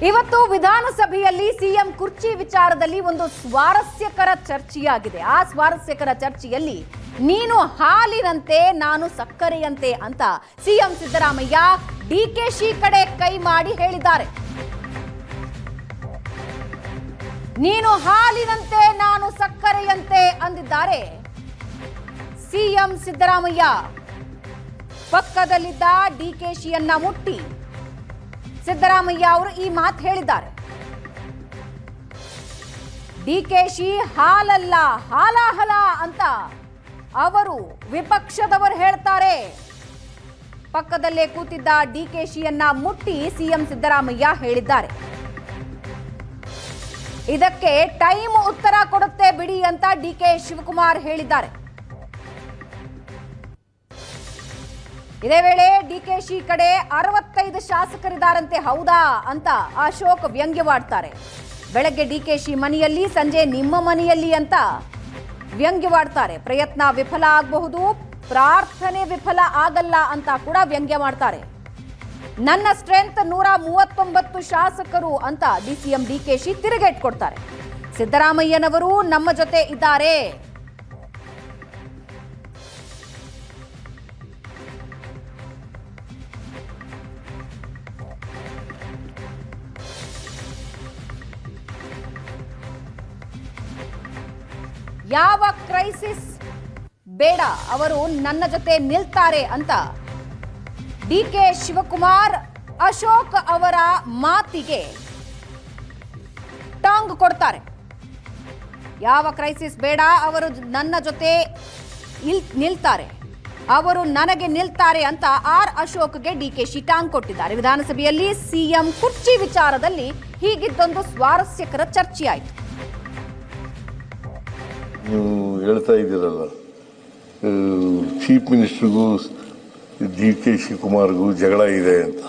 ಇವತ್ತು ವಿಧಾನಸಭೆಯಲ್ಲಿ ಸಿಎಂ ಕುರ್ಚಿ ವಿಚಾರದಲ್ಲಿ ಒಂದು ಸ್ವಾರಸ್ಯಕರ ಚರ್ಚೆಯಾಗಿದೆ. ಆ ಸ್ವಾರಸ್ಯಕರ ಚರ್ಚೆಯಲ್ಲಿ ನೀನು ಹಾಲಿನಂತೆ ನಾನು ಸಕ್ಕರೆಯಂತೆ ಅಂತ ಸಿಎಂ ಸಿದ್ದರಾಮಯ್ಯ ಡಿಕೆಶಿ ಕಡೆ ಕೈ ಮಾಡಿ ಹೇಳಿದ್ದಾರೆ. ನೀನು ಹಾಲಿನಂತೆ ನಾನು ಸಕ್ಕರೆಯಂತೆ ಅಂದಿದ್ದಾರೆ ಸಿಎಂ ಸಿದ್ದರಾಮಯ್ಯ. ಪಕ್ಕದಲ್ಲಿದ್ದ ಡಿಕೆಶಿಯನ್ನ ಮುಟ್ಟಿ ಸಿದ್ದರಾಮಯ್ಯ ಅವರು ಈ ಮಾತು ಹೇಳಿದ್ದಾರೆ. ಡಿಕೆಶಿ ಹಾಲಲ್ಲ ಹಾಲಾಹಲ ಅಂತ ಅವರು ವಿಪಕ್ಷದವರು ಹೇಳ್ತಾರೆ. ಪಕ್ಕದಲ್ಲೇ ಕೂತಿದ್ದ ಡಿಕೆಶಿಯನ್ನ ಮುಟ್ಟಿ ಸಿಎಂ ಸಿದ್ದರಾಮಯ್ಯ ಹೇಳಿದ್ದಾರೆ. ಇದಕ್ಕೆ ಟೈಮ್ ಉತ್ತರ ಕೊಡುತ್ತೆ ಬಿಡಿ ಅಂತ ಡಿಕೆ ಶಿವಕುಮಾರ್ ಹೇಳಿದ್ದಾರೆ. ಇದೇ ವೇಳೆ ಡಿಕೆಶಿ ಕಡೆ 65 ಶಾಸಕರಿದ್ದಾರಂತೆ, ಹೌದಾ ಅಂತ ಅಶೋಕ್ ವ್ಯಂಗ್ಯವಾಡ್ತಾರೆ. ಬೆಳಗ್ಗೆ ಡಿಕೆಶಿ ಮನೆಯಲ್ಲಿ, ಸಂಜೆ ನಿಮ್ಮ ಮನೆಯಲ್ಲಿ ಅಂತ ವ್ಯಂಗ್ಯವಾಡ್ತಾರೆ. ಪ್ರಯತ್ನ ವಿಫಲ ಆಗಬಹುದು, ಪ್ರಾರ್ಥನೆ ವಿಫಲ ಆಗಲ್ಲ ಅಂತ ಕೂಡ ವ್ಯಂಗ್ಯ ಮಾಡ್ತಾರೆ. ನನ್ನ ಸ್ಟ್ರೆಂತ್ 139 ಶಾಸಕರು ಅಂತ ಡಿಸಿಎಂ ಡಿಕೆಶಿ ತಿರುಗೇಟ್ ಕೊಡ್ತಾರೆ. ಸಿದ್ದರಾಮಯ್ಯನವರು ನಮ್ಮ ಜೊತೆ ಇದ್ದಾರೆ. ಯಾವ ಕ್ರೈಸಿಸ್ ಬೇಡ, ಅವರು ನನ್ನ ಜೊತೆ ನಿಲ್ತಾರೆ ಅಂತ ಡಿಕೆ ಶಿವಕುಮಾರ್ ಅಶೋಕ್ ಅವರ ಮಾತಿಗೆ ಟಾಂಗ್ ಕೊಡ್ತಾರೆ. ಯಾವ ಕ್ರೈಸಿಸ್ ಬೇಡ, ಅವರು ನನ್ನ ಜೊತೆ ನಿಲ್ತಾರೆ, ಅವರು ನನಗೆ ನಿಲ್ತಾರೆ ಅಂತ ಆರ್ ಅಶೋಕ್ಗೆ ಡಿಕೆಶಿ ಟಾಂಗ್ ಕೊಟ್ಟಿದ್ದಾರೆ. ವಿಧಾನಸಭೆಯಲ್ಲಿ ಸಿಎಂ ಕುರ್ಚಿ ವಿಚಾರದಲ್ಲಿ ಹೀಗಿದ್ದೊಂದು ಸ್ವಾರಸ್ಯಕರ ಚರ್ಚೆಯಾಯಿತು. ನೀವು ಹೇಳ್ತಾ ಇದ್ದೀರಲ್ಲ, ಚೀಫ್ ಮಿನಿಸ್ಟರ್ಗೂ ಡಿಕೆ ಶಿವಕುಮಾರ್ಗೂ ಜಗಳ ಇದೆ ಅಂತ.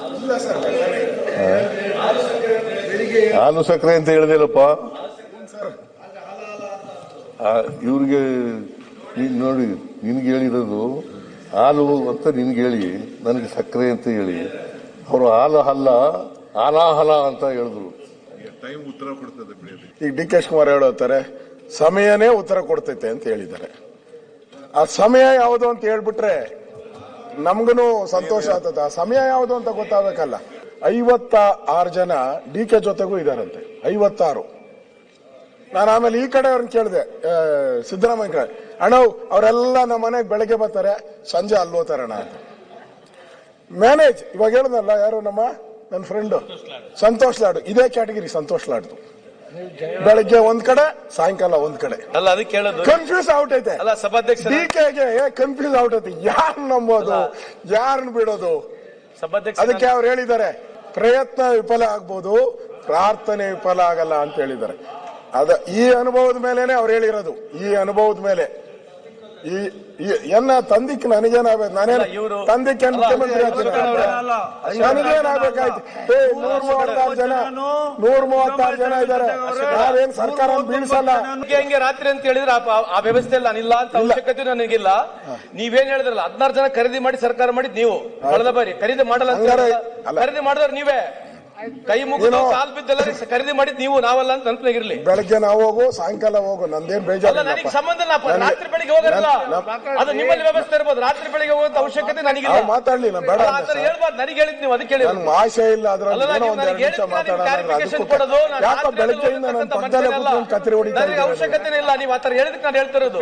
ಹಾಲು ಸಕ್ಕರೆ ಅಂತ ಹೇಳ್ದಿಲ್ಲಪ್ಪ. ಇವ್ರಿಗೆ ನೋಡಿ, ನಿನ್ಗೆ ಹೇಳಿರೋದು ಹಾಲು ಅಂತ ನಿನ್ಗೆ ಹೇಳಿ, ನನಗೆ ಸಕ್ಕರೆ ಅಂತ ಹೇಳಿ, ಅವರು ಹಾಲು ಹಲ್ಲ ಹಾಲಾಹಲ ಅಂತ ಹೇಳಿದ್ರು. ಟೈಮ್ ಉತ್ತರ ಕೊಡ್ತದೆ. ಈಗ ಡಿ ಕೆ ಶಿವಕುಮಾರ್ ಹೇಳುತ್ತಾರೆ ಸಮಯನೇ ಉತ್ತರ ಕೊಡ್ತೈತೆ ಅಂತ ಹೇಳಿದ್ದಾರೆ. ಆ ಸಮಯ ಯಾವುದು ಅಂತ ಹೇಳ್ಬಿಟ್ರೆ ನಮ್ಗೂ ಸಂತೋಷ ಆಗ್ತದೆ. ಆ ಸಮಯ ಯಾವುದು ಅಂತ ಗೊತ್ತಾಗಬೇಕಲ್ಲ. 56 ಜನ ಡಿ ಕೆ ಜೊತೆಗೂ ಇದಾರಂತೆ, 56. ನಾನು ಆಮೇಲೆ ಈ ಕಡೆ ಅವ್ರನ್ನ ಕೇಳಿದೆ, ಸಿದ್ದರಾಮಯ್ಯ ಕಡೆ, ಅಣ್ಣ ಅವರೆಲ್ಲ ನಮ್ಮ ಮನೆಗೆ ಬೆಳಗ್ಗೆ ಬರ್ತಾರೆ, ಸಂಜೆ ಅಲ್ಲಿ ಹೋಗ್ತಾರಣ್ಣ ಅಂತ. ಮ್ಯಾನೇಜ್ ಇವಾಗ ಹೇಳಿದ್ನಲ್ಲ, ಯಾರು ನನ್ನ ಫ್ರೆಂಡ್ ಸಂತೋಷ್ ಲಾಡು, ಇದೇ ಕ್ಯಾಟಗಿರಿ ಸಂತೋಷ್ ಲಾಡ್ದು. ಬೆಳಗ್ಗೆ ಒಂದ್ ಕಡೆ, ಸಾಯಂಕಾಲ ಒಂದ್ ಕಡೆ. ಅಲ್ಲ, ಅದಕ್ಕೆ ಹೇಳೋದು ಕನ್ಫ್ಯೂಸ್ ಔಟೈತೆ. ಅಲ್ಲ, ಸಭಾಧ್ಯಕ್ಷ ಡಿಕೆಗೆ ಕನ್ಫ್ಯೂಸ್ ಔಟೈತೆ, ಯಾರು ನಂಬೋದು ಯಾರನ್ನ ಬಿಡೋದು. ಅದಕ್ಕೆ ಅವ್ರು ಹೇಳಿದ್ದಾರೆ, ಪ್ರಯತ್ನ ವಿಫಲ ಆಗ್ಬೋದು, ಪ್ರಾರ್ಥನೆ ವಿಫಲ ಆಗಲ್ಲ ಅಂತ ಹೇಳಿದ್ದಾರೆ. ಈ ಅನುಭವದ ಮೇಲೆನೆ ಅವ್ರು ಹೇಳಿರೋದು. ಈ ಅನುಭವದ ಮೇಲೆ ಎನ್ನ ತಂದಿಕ್ ನನಗೇನಾಗಬೇಕು, ನಾನೇನು ತಂದಿಕ್ಕೆ ಮುಖ್ಯಮಂತ್ರಿ ನನಗೇನಾಗಬೇಕಾಯ್ತು. 136 ಜನ ಇದ್ದಾರೆ. ನಾವೇನ್ ಸರ್ಕಾರ ಬೀಳ್ಸಲ್ಲ. ಹಂಗೆ ರಾತ್ರಿ ಅಂತ ಹೇಳಿದ್ರೆ ಆ ವ್ಯವಸ್ಥೆ ನಾನಿಲ್ಲ ಅಂತ ಅವಶ್ಯಕತೆ ನನಗಿಲ್ಲ. ನೀವೇನ್ ಹೇಳಿದ್ರಲ್ಲ, 16 ಜನ ಖರೀದಿ ಮಾಡಿ ಸರ್ಕಾರ ಮಾಡಿದ್ ನೀವು. ಕಳೆದ ಬಾರಿ ಖರೀದಿ ಮಾಡಲ್ಲ, ಖರೀದಿ ಮಾಡಿದ್ರೆ ನೀವೇ. ಕೈ ಮುಗಿದು ಕಾಲ್ ಬಿದ್ದೆಲ್ಲ ಖರೀದಿ ಮಾಡಿದ್ ನೀವು, ನಾವಲ್ಲ ಅಂತ ನೆನಪಿಗಿರ್ಲಿ. ಬೆಳಗ್ಗೆ ನಾವು ಹೋಗು, ಸಾಯಂಕಾಲ ಹೋಗು, ನಂದೇನ್ ಬೇಜಾರು. ನನಗೆ ಸಂಬಂಧ ಇಲ್ಲ. ರಾತ್ರಿ ಬೆಳಿಗ್ಗೆ ಹೋಗಲ್ಲ, ಅದು ನಿಮ್ಮಲ್ಲಿ ವ್ಯವಸ್ಥೆ ಇರ್ಬೋದು. ರಾತ್ರಿ ಬೆಳಿಗ್ಗೆ ಹೋಗುವಂತ ಅವಶ್ಯಕತೆ ನನಗಿಲ್ಲ. ಮಾತಾಡ್ಲಿ, ನಾನು ಬೇಡ ಹೇಳ್ಬಾರ್ದು. ನನಗೆ ಹೇಳಿದ್ ನೀವು, ಅದಕ್ಕೆ ಹೇಳಿ. ಆಶೆ ಇಲ್ಲ. ಅದ್ರಲ್ಲಿ ಕತ್ರಿ ಹೊಡಿತಾರೆ, ಅವಶ್ಯಕತೆ ಇಲ್ಲ. ನೀವು ಆತರ ಹೇಳಿದಕ್ಕೆ ನಾನು ಹೇಳ್ತಿರೋದು.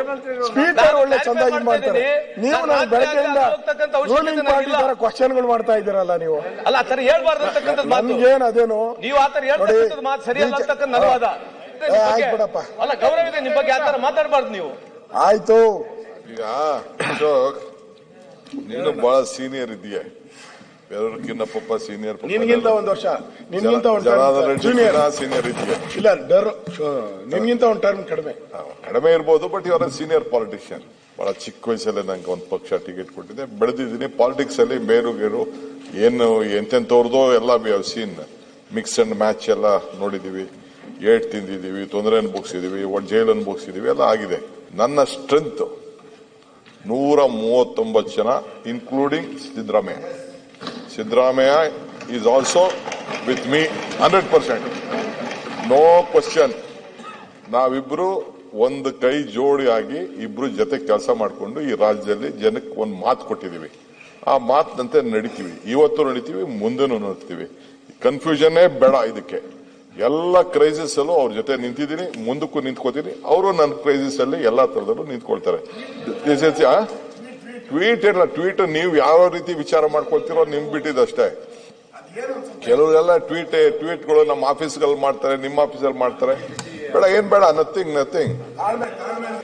ಸ್ಪೀಕರ್ ಒಳ್ಳೆ ಚಂದಾಗಿ ಮಾಡ್ತಾರೆ. ನೀವು ನಾನು ಬೆಳಗ್ಗೆಯಿಂದ ಕ್ವಶನ್ಗಳು ಮಾಡ್ತಾ ಇದ್ದೀರಲ್ಲ ನೀವು. ಅಲ್ಲ, ಆತರ ಹೇಳ್ಬಾರ್ದು ಅಂತಕ್ಕಂಥದ್ದು ಮಾತು. ಅದೇನು ನೀವು ಆತರ ಹೇಳ್ತಕ್ಕಂಥದ್ದು ಮಾತು ಸರಿಯಲ್ಲ ಅಂತಕ್ಕಂಥ ನನ್ನ ವಾದ. ಬಿಡಪ್ಪ. ಅಲ್ಲ, ಗೌರವ ಇದೆ ನಿಮ್ಮ ಬಗ್ಗೆ, ಆತರ ಮಾತಾಡಬಾರ್ದು ನೀವು. ಆಯ್ತು. ಈಗ ಅಶೋಕ್, ನೀನು ಬಹಳ ಸೀನಿಯರ್ ಇದೆಯಾ, ಬೇರೆಯವ್ರಕ್ಕಿಂತ ಪಪ್ಪ ಸೀನಿಯರ್. ನಿನ್ಗಿಂತ ಒಂದು ವರ್ಷ, ನಿನ್ಗಿಂತ ಒಂದು ಸೀನಿಯರ್ ಇದೆಯಾ? ಇಲ್ಲ, ನಿನ್ಗಿಂತ ಒಂದು ಟರ್ಮ್ ಕಡಿಮೆ ಇರ್ಬೋದು, ಬಟ್ ಇವರ ಸೀನಿಯರ್ ಪಾಲಿಟಿಷಿಯನ್. ಬಹಳ ಚಿಕ್ಕ ವಯಸ್ಸಲ್ಲೇ ನಂಗೆ ಒಂದು ಪಕ್ಷ ಟಿಕೆಟ್ ಕೊಟ್ಟಿದೆ, ಬೆಳೆದಿದ್ದೀನಿ. ಪಾಲಿಟಿಕ್ಸ್ ಅಲ್ಲಿ ಮೇರು ಗೇರು ಏನು ಎಂತೆಂತವ್ರದೋ ಎಲ್ಲ we have seen. Mix and match ಎಲ್ಲ ನೋಡಿದೀವಿ, ಏಟ್ ತಿಂದಿದ್ದೀವಿ, ತೊಂದರೆ ಅನುಭವಿಸಿದೀವಿ, ಜೈಲ್ ಅನುಭವಿಸಿದೀವಿ, ಎಲ್ಲ ಆಗಿದೆ. ನನ್ನ ಸ್ಟ್ರೆಂತ್ 139 ಜನ, including Siddaramaiah. Siddaramaiah is also with me 100%. No question. ನಾವಿಬ್ರು ಒಂದು ಕೈ ಜೋಡಿಯಾಗಿ ಇಬ್ರು ಜೊತೆ ಕೆಲಸ ಮಾಡಿಕೊಂಡು ಈ ರಾಜ್ಯದಲ್ಲಿ ಜನಕ್ಕೆ ಒಂದು ಮಾತು ಕೊಟ್ಟಿದ್ದೀವಿ. ಆ ಮಾತಿನಂತೆ ನಡಿತೀವಿ. ಇವತ್ತು ನಡಿತೀವಿ, ಮುಂದೆನೂ ನಡಿತೀವಿ. ಕನ್ಫ್ಯೂಷನ್ನೇ ಬೇಡ. ಇದಕ್ಕೆ ಎಲ್ಲ ಕ್ರೈಸಿಸ್ ಅಲ್ಲೂ ಅವ್ರ ಜೊತೆ ನಿಂತಿದ್ದೀನಿ, ಮುಂದಕ್ಕೂ ನಿಂತ್ಕೋತೀನಿ. ಅವರು ನನ್ನ ಕ್ರೈಸಿಸ್ ಅಲ್ಲಿ ಎಲ್ಲಾ ತರದಲ್ಲೂ ನಿಂತ್ಕೊಳ್ತಾರೆ. ಟ್ವೀಟ್ ನೀವು ಯಾವ ರೀತಿ ವಿಚಾರ ಮಾಡ್ಕೊಳ್ತೀರೋ ನಿಮ್ ಬಿಟ್ಟಿದ್ದಷ್ಟೇ. ಕೆಲವರೆಲ್ಲ ಟ್ವೀಟ್ಗಳು ನಮ್ಮ ಆಫೀಸ್ಗಳಲ್ಲಿ ಮಾಡ್ತಾರೆ, ನಿಮ್ಮ ಆಫೀಸಲ್ಲಿ ಮಾಡ್ತಾರೆ. ಬೇಡ, ಏನ್ ಬೇಡ. ನಥಿಂಗ್.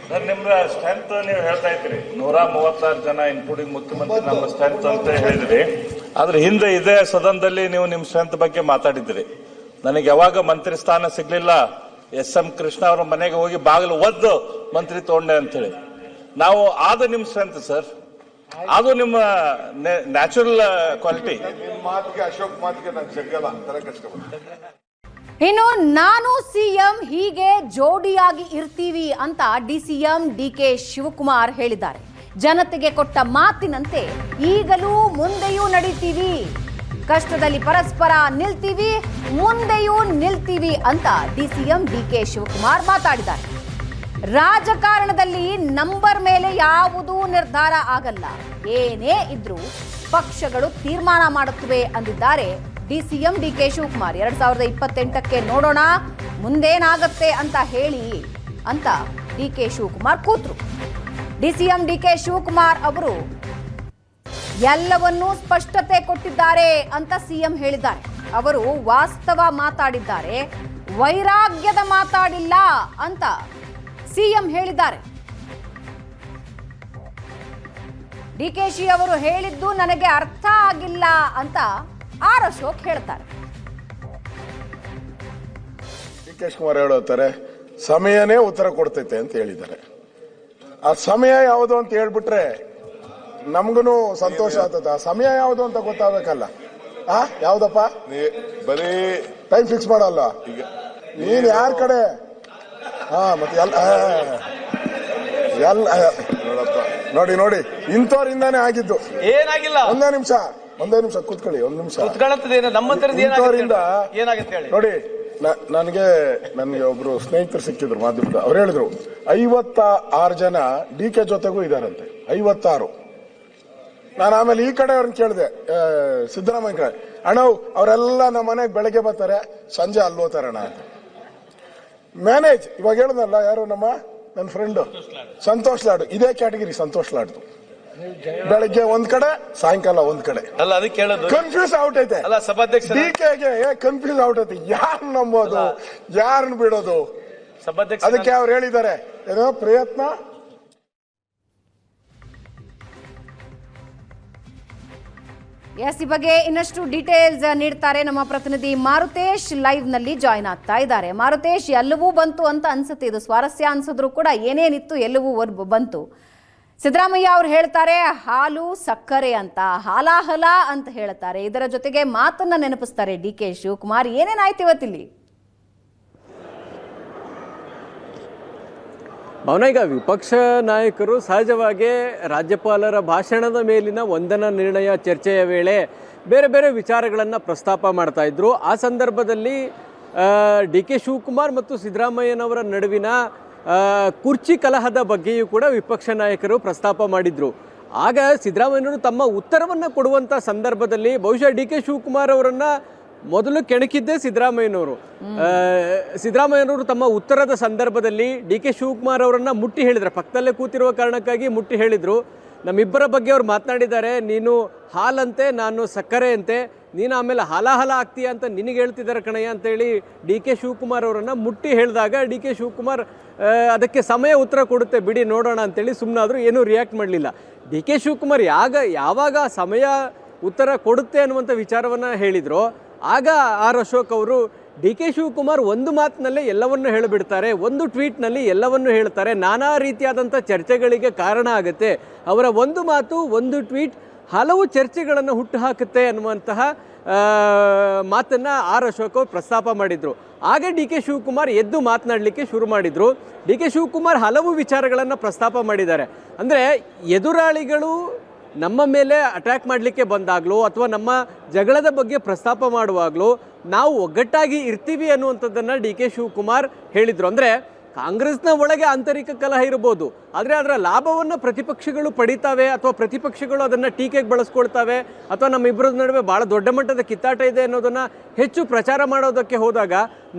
ಸರ್, ನಿಮ್ದ ಸ್ಟ್ರೆಂತ್ ನೀವು ಹೇಳ್ತಾ ಇದ್ರಿ 136 ಜನ ಇನ್ಕ್ಲೂಡಿಂಗ್ ಮುಖ್ಯಮಂತ್ರಿ ನಮ್ಮ ಸ್ಟ್ರೆಂತ್ ಅಂತ ಹೇಳಿದ್ರಿ. ಆದ್ರೆ ಹಿಂದೆ ಇದೇ ಸದನದಲ್ಲಿ ನೀವು ನಿಮ್ ಸ್ಟ್ರೆಂತ್ ಬಗ್ಗೆ ಮಾತಾಡಿದ್ರಿ. ನನಗೆ ಯಾವಾಗ ಮಂತ್ರಿ ಸ್ಥಾನ ಸಿಗ್ಲಿಲ್ಲ, SM ಕೃಷ್ಣ ಅವರ ಮನೆಗೆ ಹೋಗಿ ಬಾಗಿಲು ಒದ್ದು ಮಂತ್ರಿ ತಗೊಂಡೆ ಅಂತ ಹೇಳಿ. ನಾವು ಆದ ನಿಮ್ ಸ್ಟ್ರೆಂತ್ ಸರ್, ಅದು ನಿಮ್ಮ ನ್ಯಾಚುರಲ್ ಕ್ವಾಲಿಟಿ. ಮಾತಿಗೆ, ಅಶೋಕ್ ಮಾತಿಗೆ ನಾನು ಜಗ್ಗಲ್ಲ, ತರ ಕಷ್ಟಪಡ್ತೀನಿ. ಇನ್ನು ನಾನು ಸಿಎಂ ಹೀಗೆ ಜೋಡಿಯಾಗಿ ಇರ್ತೀವಿ ಅಂತ DCM DK ಶಿವಕುಮಾರ್ ಹೇಳಿದ್ದಾರೆ. ಜನತೆಗೆ ಕೊಟ್ಟ ಮಾತಿನಂತೆ ಈಗಲೂ ಮುಂದೆಯೂ ನಡೀತೀವಿ, ಕಷ್ಟದಲ್ಲಿ ಪರಸ್ಪರ ನಿಲ್ತೀವಿ, ಮುಂದೆಯೂ ನಿಲ್ತೀವಿ ಅಂತ DCM DK ಶಿವಕುಮಾರ್ ಮಾತಾಡಿದ್ದಾರೆ. ರಾಜಕಾರಣದಲ್ಲಿ ನಂಬರ್ ಮೇಲೆ ಯಾವುದೂ ನಿರ್ಧಾರ ಆಗಲ್ಲ, ಏನೇ ಇದ್ರೂ ಪಕ್ಷಗಳು ತೀರ್ಮಾನ ಮಾಡುತ್ತವೆ ಅಂದಿದ್ದಾರೆ DCM DK ಶಿವಕುಮಾರ್. 2028ಕ್ಕೆ ನೋಡೋಣ ಮುಂದೇನಾಗತ್ತೆ ಅಂತ ಹೇಳಿ ಅಂತ DK Shivakumar ಕೂತ್ರು. DCM DK Shivakumar ಅವರು ಎಲ್ಲವನ್ನೂ ಸ್ಪಷ್ಟತೆ ಕೊಟ್ಟಿದ್ದಾರೆ ಅಂತ ಸಿಎಂ ಹೇಳಿದ್ದಾರೆ. ಅವರು ವಾಸ್ತವ ಮಾತಾಡಿದ್ದಾರೆ, ವೈರಾಗ್ಯದ ಮಾತಾಡಿಲ್ಲ ಅಂತ ಸಿಎಂ ಹೇಳಿದ್ದಾರೆ. DKಶಿ ಅವರು ಹೇಳಿದ್ದು ನನಗೆ ಅರ್ಥ ಆಗಿಲ್ಲ ಅಂತ ಆರ್ ಅಶೋಕ್ ಹೇಳ್ತಾರೆ. DK ಶಿವಕುಮಾರ್ ಹೇಳುತ್ತಾರೆ ಸಮಯನೇ ಉತ್ತರ ಕೊಡ್ತೈತೆ ಅಂತ ಹೇಳಿದ್ದಾರೆ. ಆ ಸಮಯ ಯಾವುದು ಅಂತ ಹೇಳ್ಬಿಟ್ರೆ ನಮ್ಗೂ ಸಂತೋಷ ಆಗ್ತದ. ಆ ಸಮಯ ಯಾವುದು ಅಂತ ಗೊತ್ತಾಗಬೇಕಲ್ಲ. ಯಾವ್ದಪ್ಪ? ಬರೀ ಟೈಮ್ ಫಿಕ್ಸ್ ಮಾಡಲ್ಲ. ಈಗ ನೀನ್ ಯಾರ ಕಡೆ? ಮತ್ತೆ ಎಲ್ಲ ನೋಡಿ ಇಂಥವ್ರಿಂದಾನೇ ಆಗಿದ್ದು. ಏನಾಗಿಲ್ಲ. ಒಂದೇ ನಿಮಿಷ ಕೂತ್ಕೊಳ್ಳಿ. ಒಂದ್ ನಿಮಿಷ ನೋಡಿ, ನನಗೆ ಒಬ್ರು ಸ್ನೇಹಿತರು ಸಿಕ್ಕಿದ್ರು ಮಾಧ್ಯಮದ. ಅವ್ರು ಹೇಳಿದ್ರು 56 ಜನ DK ಜೊತೆಗೂ ಇದಾರಂತೆ. 56. ನಾನು ಆಮೇಲೆ ಈ ಕಡೆ ಅವ್ರನ್ನ ಕೇಳಿದೆ, ಸಿದ್ದರಾಮಯ್ಯ ಕಡೆ, ಅಣ್ಣ ಅವರೆಲ್ಲ ನಮ್ಮ ಮನೆಗೆ ಬೆಳಗ್ಗೆ ಬರ್ತಾರೆ, ಸಂಜೆ ಅಲ್ಲಿ ಹೋಗ್ತಾರಣ್ಣ ಅಂತ. ಮ್ಯಾನೇಜ್ ಇವಾಗ ಹೇಳಿದ್ನಲ್ಲ, ಯಾರು ನನ್ನ ಫ್ರೆಂಡ್ ಸಂತೋಷ್ ಲಾಡು, ಇದೇ ಕ್ಯಾಟಗಿರಿ ಸಂತೋಷ್ ಲಾಡ್ದು. ಬೆಳಗ್ಗೆ ಒಂದ್ ಕಡೆ, ಸಾಯಂಕಾಲ ಒಂದ್ ಕಡೆ. ಅಲ್ಲ, ಅದಕ್ಕೆ ಹೇಳೋದು ಕನ್ಫ್ಯೂಸ್ ಔಟ್ ಐತೆ. ಅಲ್ಲ, ಸಭಾಧ್ಯಕ್ಷ DKಗೆ ಕನ್ಫ್ಯೂಸ್ ಔಟ್ ಐತೆ. ಯಾರು ನಂಬೋದು, ಯಾರನ್ನ ಬಿಡೋದು? ಸಭಾಧ್ಯಕ್ಷ ಅದಕ್ಕೆ ಅವ್ರು ಹೇಳಿದ್ದಾರೆ, ಏನೋ ಪ್ರಯತ್ನ. ಎಸ್, ಈ ಬಗ್ಗೆ ಇನ್ನಷ್ಟು ಡೀಟೇಲ್ಸ್ ನೀಡ್ತಾರೆ ನಮ್ಮ ಪ್ರತಿನಿಧಿ ಮಾರುತೇಶ್. ಲೈವ್ ನಲ್ಲಿ ಜಾಯ್ನ್ ಆಗ್ತಾ ಇದ್ದಾರೆ. ಮಾರುತೇಶ್, ಎಲ್ಲವೂ ಬಂತು ಅಂತ ಅನ್ಸುತ್ತೆ. ಇದು ಸ್ವಾರಸ್ಯ ಅನ್ಸಿದ್ರು ಕೂಡ ಏನೇನಿತ್ತು ಎಲ್ಲವೂ ಬಂತು. ಸಿದ್ದರಾಮಯ್ಯ ಅವ್ರು ಹೇಳ್ತಾರೆ ಹಾಲು ಸಕ್ಕರೆ ಅಂತ, ಹಾಲಾಹಲ ಅಂತ ಹೇಳ್ತಾರೆ. ಇದರ ಜೊತೆಗೆ ಮಾತನ್ನ ನೆನಪಿಸ್ತಾರೆ DK ಶಿವಕುಮಾರ್. ಏನೇನಾಯ್ತು ಇವತ್ತಿಲ್ಲಿ? ಭವನ, ಈಗ ವಿಪಕ್ಷ ನಾಯಕರು ಸಹಜವಾಗಿ ರಾಜ್ಯಪಾಲರ ಭಾಷಣದ ಮೇಲಿನ ವಂದನಾ ನಿರ್ಣಯ ಚರ್ಚೆಯ ವೇಳೆ ಬೇರೆ ಬೇರೆ ವಿಚಾರಗಳನ್ನು ಪ್ರಸ್ತಾಪ ಮಾಡ್ತಾ ಇದ್ರು. ಆ ಸಂದರ್ಭದಲ್ಲಿ DK ಶಿವಕುಮಾರ್ ಮತ್ತು ಸಿದ್ದರಾಮಯ್ಯನವರ ನಡುವಿನ ಕುರ್ಚಿ ಕಲಹದ ಬಗ್ಗೆಯೂ ಕೂಡ ವಿಪಕ್ಷ ನಾಯಕರು ಪ್ರಸ್ತಾಪ ಮಾಡಿದ್ರು. ಆಗ ಸಿದ್ದರಾಮಯ್ಯನವರು ತಮ್ಮ ಉತ್ತರವನ್ನು ಕೊಡುವಂಥ ಸಂದರ್ಭದಲ್ಲಿ ಬಹುಶಃ DK ಶಿವಕುಮಾರ್ ಅವರನ್ನು ಮೊದಲು ಕೆಣಕಿದ್ದೇ ಸಿದ್ದರಾಮಯ್ಯನವರು ತಮ್ಮ ಉತ್ತರದ ಸಂದರ್ಭದಲ್ಲಿ DK ಶಿವಕುಮಾರ್ ಅವರನ್ನ ಮುಟ್ಟಿ ಹೇಳಿದ್ರು. ಪಕ್ಕದಲ್ಲೇ ಕೂತಿರುವ ಕಾರಣಕ್ಕಾಗಿ ಮುಟ್ಟಿ ಹೇಳಿದ್ರು, ನಮ್ಮಿಬ್ಬರ ಬಗ್ಗೆ ಅವ್ರು ಮಾತನಾಡಿದ್ದಾರೆ, ನೀನು ಹಾಲಂತೆ ನಾನು ಸಕ್ಕರೆ ಅಂತೆ, ನೀನು ಆಮೇಲೆ ಹಾಲಾಹಲ ಆಗ್ತೀಯ ಅಂತ ನಿನಗೆ ಹೇಳ್ತಿದ್ದಾರೆ ಕಣಯ್ಯ ಅಂತೇಳಿ DK ಶಿವಕುಮಾರ್ ಅವರನ್ನು ಮುಟ್ಟಿ ಹೇಳಿದಾಗ DK ಶಿವಕುಮಾರ್ ಅದಕ್ಕೆ ಸಮಯ ಉತ್ತರ ಕೊಡುತ್ತೆ ಬಿಡಿ ನೋಡೋಣ ಅಂತೇಳಿ ಸುಮ್ಮನಾದರೂ ಏನೂ ರಿಯಾಕ್ಟ್ ಮಾಡಲಿಲ್ಲ. DK ಶಿವಕುಮಾರ್ ಯಾವಾಗ ಸಮಯ ಉತ್ತರ ಕೊಡುತ್ತೆ ಅನ್ನುವಂಥ ವಿಚಾರವನ್ನು ಹೇಳಿದ್ರು, ಆಗ ಆರ್ ಅಶೋಕ್ ಅವರು DK ಶಿವಕುಮಾರ್ ಒಂದು ಮಾತಿನಲ್ಲೇ ಎಲ್ಲವನ್ನು ಹೇಳಿಬಿಡ್ತಾರೆ, ಒಂದು ಟ್ವೀಟ್ನಲ್ಲಿ ಎಲ್ಲವನ್ನು ಹೇಳ್ತಾರೆ, ನಾನಾ ರೀತಿಯಾದಂಥ ಚರ್ಚೆಗಳಿಗೆ ಕಾರಣ ಆಗುತ್ತೆ, ಅವರ ಒಂದು ಮಾತು ಒಂದು ಟ್ವೀಟ್ ಹಲವು ಚರ್ಚೆಗಳನ್ನು ಹುಟ್ಟುಹಾಕುತ್ತೆ ಅನ್ನುವಂತಹ ಮಾತನ್ನು ಆರ್ ಅಶೋಕ್ ಅವರು ಪ್ರಸ್ತಾಪ ಮಾಡಿದರು. ಆಗ DK ಶಿವಕುಮಾರ್ ಎದ್ದು ಮಾತನಾಡಲಿಕ್ಕೆ ಶುರು ಮಾಡಿದರು. DK ಶಿವಕುಮಾರ್ ಹಲವು ವಿಚಾರಗಳನ್ನು ಪ್ರಸ್ತಾಪ ಮಾಡಿದ್ದಾರೆ. ಅಂದರೆ ಎದುರಾಳಿಗಳು ನಮ್ಮ ಮೇಲೆ ಅಟ್ಯಾಕ್ ಮಾಡಲಿಕ್ಕೆ ಬಂದಾಗಲೂ ಅಥವಾ ನಮ್ಮ ಜಗಳದ ಬಗ್ಗೆ ಪ್ರಸ್ತಾಪ ಮಾಡುವಾಗಲೂ ನಾವು ಒಗ್ಗಟ್ಟಾಗಿ ಇರ್ತೀವಿ ಅನ್ನುವಂಥದ್ದನ್ನು ಡಿ ಕೆ ಶಿವಕುಮಾರ್ ಹೇಳಿದರು. ಅಂದರೆ ಕಾಂಗ್ರೆಸ್ನ ಒಳಗೆ ಆಂತರಿಕ ಕಲಹ ಇರ್ಬೋದು, ಆದರೆ ಅದರ ಲಾಭವನ್ನು ಪ್ರತಿಪಕ್ಷಗಳು ಪಡಿತಾವೆ ಅಥವಾ ಪ್ರತಿಪಕ್ಷಗಳು ಅದನ್ನು ಟೀಕೆಗೆ ಬಳಸ್ಕೊಳ್ತಾವೆ ಅಥವಾ ನಮ್ಮಿಬ್ಬರ ನಡುವೆ ಭಾಳ ದೊಡ್ಡ ಮಟ್ಟದ ಕಿತ್ತಾಟ ಇದೆ ಅನ್ನೋದನ್ನು ಹೆಚ್ಚು ಪ್ರಚಾರ ಮಾಡೋದಕ್ಕೆ ಹೋದಾಗ